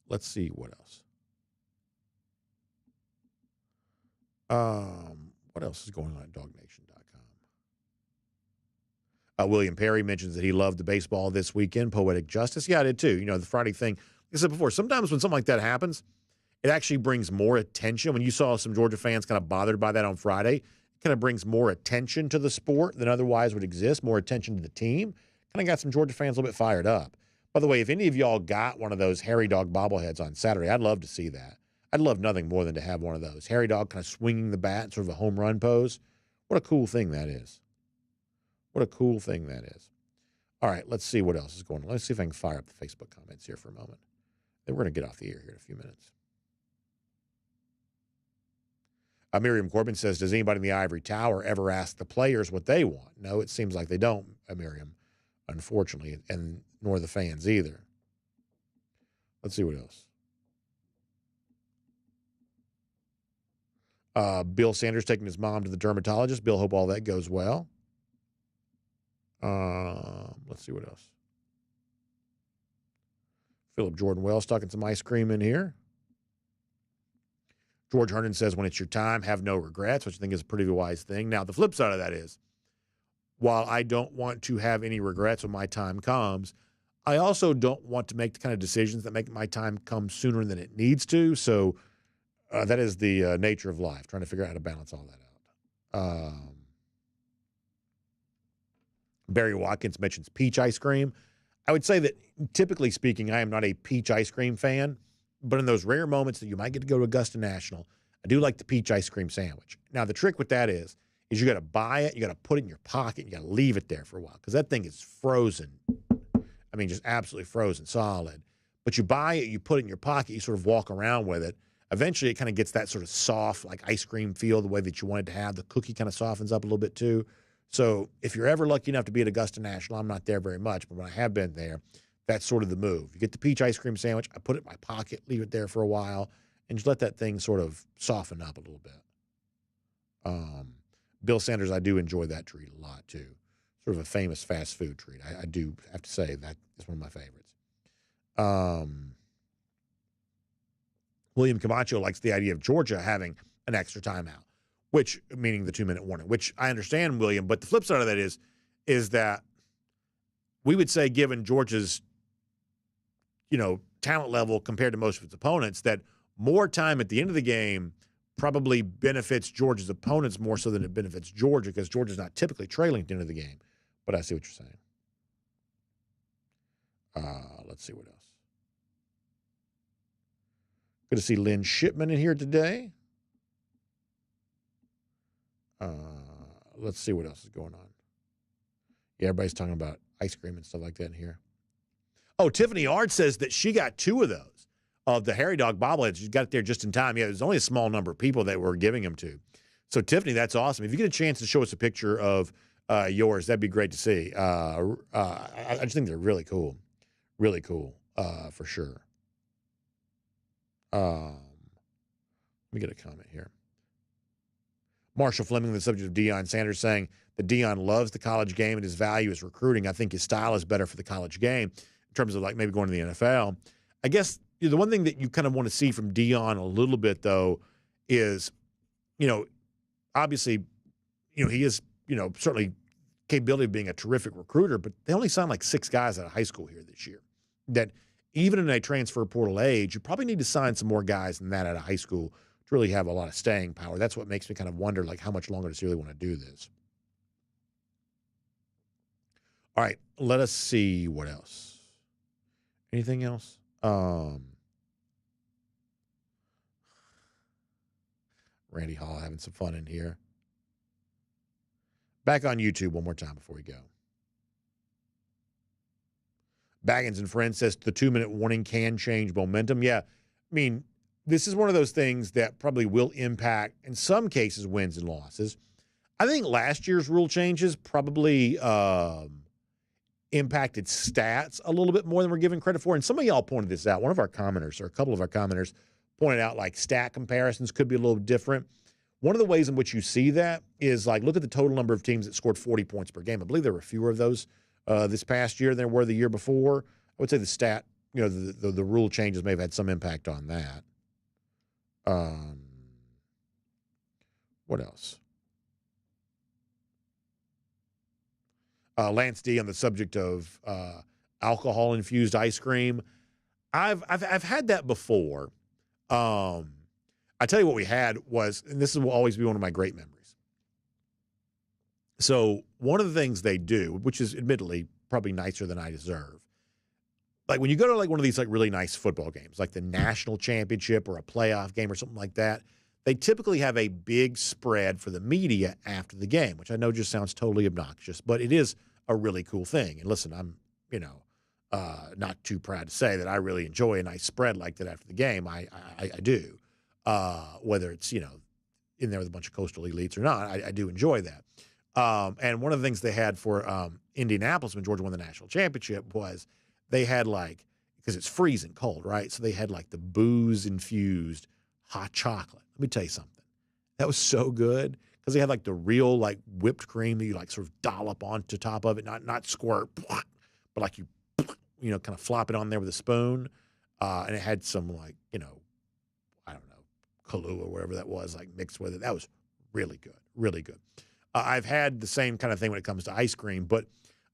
Let's see what else. What else is going on at DawgNation.com? William Perry mentions that he loved the baseball this weekend. Poetic justice. Yeah, I did too. The Friday thing. Like I said before, sometimes when something like that happens, it actually brings more attention. When you saw some Georgia fans kind of bothered by that on Friday, it kind of brings more attention to the sport than otherwise would exist, more attention to the team. Kind of got some Georgia fans a little bit fired up. By the way, if any of y'all got one of those Harry Dog bobbleheads on Saturday, I'd love to see that. I'd love nothing more than to have one of those. Harry Dog kind of swinging the bat in sort of a home run pose. What a cool thing that is. What a cool thing that is. All right, let's see what else is going on. Let's see if I can fire up the Facebook comments here for a moment. Then we're going to get off the air here in a few minutes. Miriam Corbin says, does anybody in the ivory tower ever ask the players what they want? No, it seems like they don't, Miriam, unfortunately, and nor the fans either. Let's see what else. Bill Sanders taking his mom to the dermatologist. Bill, hope all that goes well. Let's see what else. Philip Jordan Wells stuck in some ice cream in here. George Herndon says, when it's your time, have no regrets, which I think is a pretty wise thing. Now, the flip side of that is, while I don't want to have any regrets when my time comes, I also don't want to make the kind of decisions that make my time come sooner than it needs to. So that is the nature of life, trying to figure out how to balance all that out. Barry Watkins mentions peach ice cream. I would say that, typically speaking, I am not a peach ice cream fan, but in those rare moments that you might get to go to Augusta National, I do like the peach ice cream sandwich. Now, the trick with that is you got to buy it, you got to put it in your pocket, you got to leave it there for a while because that thing is frozen. I mean, just absolutely frozen, solid. But you buy it, you put it in your pocket, you sort of walk around with it. Eventually, it kind of gets that sort of soft, like ice cream feel, the way that you want it to have. The cookie kind of softens up a little bit too. So if you're ever lucky enough to be at Augusta National, I'm not there very much, but when I have been there, that's sort of the move. You get the peach ice cream sandwich, I put it in my pocket, leave it there for a while, and just let that thing sort of soften up a little bit. Bill Sanders, I do enjoy that treat a lot too. Sort of a famous fast food treat. I do have to say that is one of my favorites. William Camacho likes the idea of Georgia having an extra timeout, which, meaning the 2-minute warning, which I understand, William, but the flip side of that is that we would say, given Georgia's, talent level compared to most of its opponents, that more time at the end of the game probably benefits Georgia's opponents more so than it benefits Georgia, because Georgia's not typically trailing at the end of the game. But I see what you're saying. Let's see what else. Good to see Lynn Shipman in here today. Let's see what else is going on. Yeah, everybody's talking about ice cream and stuff like that in here. Oh, Tiffany Ard says that she got 2 of those, of the Harry Dog bobbleheads. She got it there just in time. Yeah, there's only a small number of people that were giving them to. So, Tiffany, that's awesome. If you get a chance to show us a picture of yours, that'd be great to see. I just think they're really cool. Really cool, for sure. Let me get a comment here. Marshall Fleming, the subject of Deion Sanders, saying that Deion loves the college game and his value is recruiting. I think his style is better for the college game in terms of like maybe going to the NFL. I guess the one thing that you kind of want to see from Deion a little bit, though, is, obviously, he is, certainly capability of being a terrific recruiter, but they only signed like 6 guys out of high school here this year. That even in a transfer portal age, you probably need to sign some more guys than that out of high school to really have a lot of staying power. That's what makes me kind of wonder, like, how much longer does he really want to do this? All right, let us see what else. Anything else? Randy Hall having some fun in here. Back on YouTube one more time before we go. Baggins and Friends says the 2-minute warning can change momentum. Yeah, I mean, this is one of those things that probably will impact, in some cases, wins and losses. I think last year's rule changes probably impacted stats a little bit more than we're giving credit for. And some of y'all pointed this out. One of our commenters, or a couple of our commenters, pointed out like stat comparisons could be a little different. One of the ways in which you see that is like look at the total number of teams that scored 40 points per game. I believe there were fewer of those this past year than there were the year before. I would say the stat, the rule changes may have had some impact on that. What else? Lance D on the subject of alcohol-infused ice cream. I've had that before. I tell you what we had was, and this will always be one of my great memories. So one of the things they do, which is admittedly probably nicer than I deserve, like when you go to like one of these like really nice football games, like the national championship or a playoff game or something like that, they typically have a big spread for the media after the game, which I know just sounds totally obnoxious, but it is a really cool thing. And listen, I'm, not too proud to say that I really enjoy a nice spread like that after the game. I do. Whether it's, in there with a bunch of coastal elites or not, I do enjoy that. And one of the things they had for Indianapolis when Georgia won the national championship was they had because it's freezing cold, right? So they had the booze-infused hot chocolate. Let me tell you something. That was so good because they had the real whipped cream that you sort of dollop onto top of it, not squirt, but you kind of flop it on there with a spoon. And it had some I don't know, Kahlua or whatever that was mixed with it. That was really good, really good. I've had the same kind of thing when it comes to ice cream, but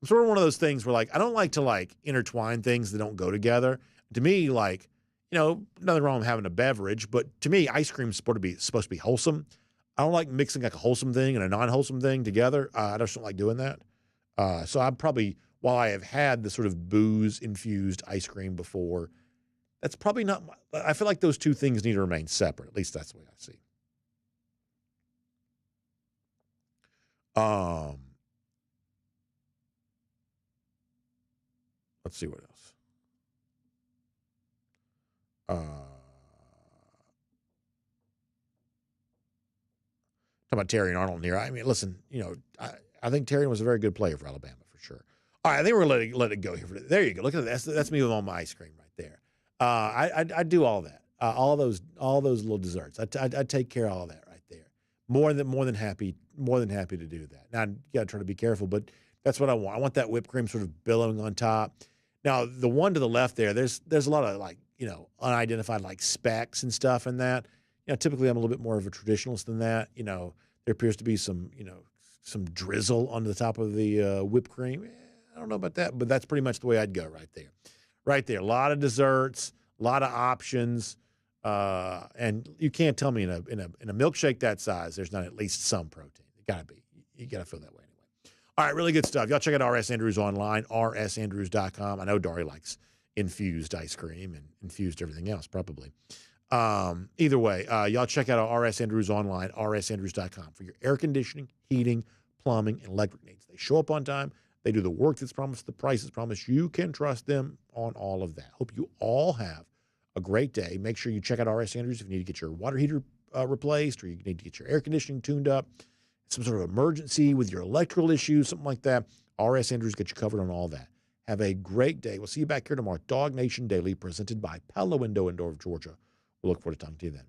I'm sort of one of those things where I don't like to intertwine things that don't go together. To me, nothing wrong with having a beverage, but to me, ice cream is supposed to be wholesome. I don't like mixing a wholesome thing and a non-wholesome thing together. I just don't like doing that. So I'm probably, while I have had the sort of booze-infused ice cream before, that's probably not I feel like those two things need to remain separate. At least that's the way I see. Let's see what else. Talking about Terry and Arnold here. I mean, listen, I think Terry was a very good player for Alabama for sure. All right, I think we're going to let it go here. There you go. Look at that. That's me with all my ice cream right there. I do all that. All those little desserts. I take care of all that right there. More than happy to do that. Now you got to try to be careful, but that's what I want. I want that whipped cream sort of billowing on top. Now the one to the left there's a lot of unidentified specks and stuff in that. Typically I'm a little bit more of a traditionalist than that. There appears to be some drizzle on the top of the whipped cream. I don't know about that, but that's pretty much the way I'd go right there. Right there. A lot of desserts, a lot of options. And you can't tell me in a milkshake that size, there's not at least some protein. It got to be. You got to feel that way anyway. All right, really good stuff. Y'all check out R.S. Andrews online, rsandrews.com. I know Dari likes infused ice cream and infused everything else, probably. Either way, y'all check out our R.S. Andrews online, rsandrews.com, for your air conditioning, heating, plumbing, and electric needs. They show up on time. They do the work that's promised, the price is promised. You can trust them on all of that. Hope you all have a great day. Make sure you check out R.S. Andrews if you need to get your water heater replaced, or you need to get your air conditioning tuned up, some sort of emergency with your electrical issues, something like that. R.S. Andrews gets you covered on all that. Have a great day. We'll see you back here tomorrow. DawgNation Daily, presented by Pella Window and Door of Georgia. We'll look forward to talking to you then.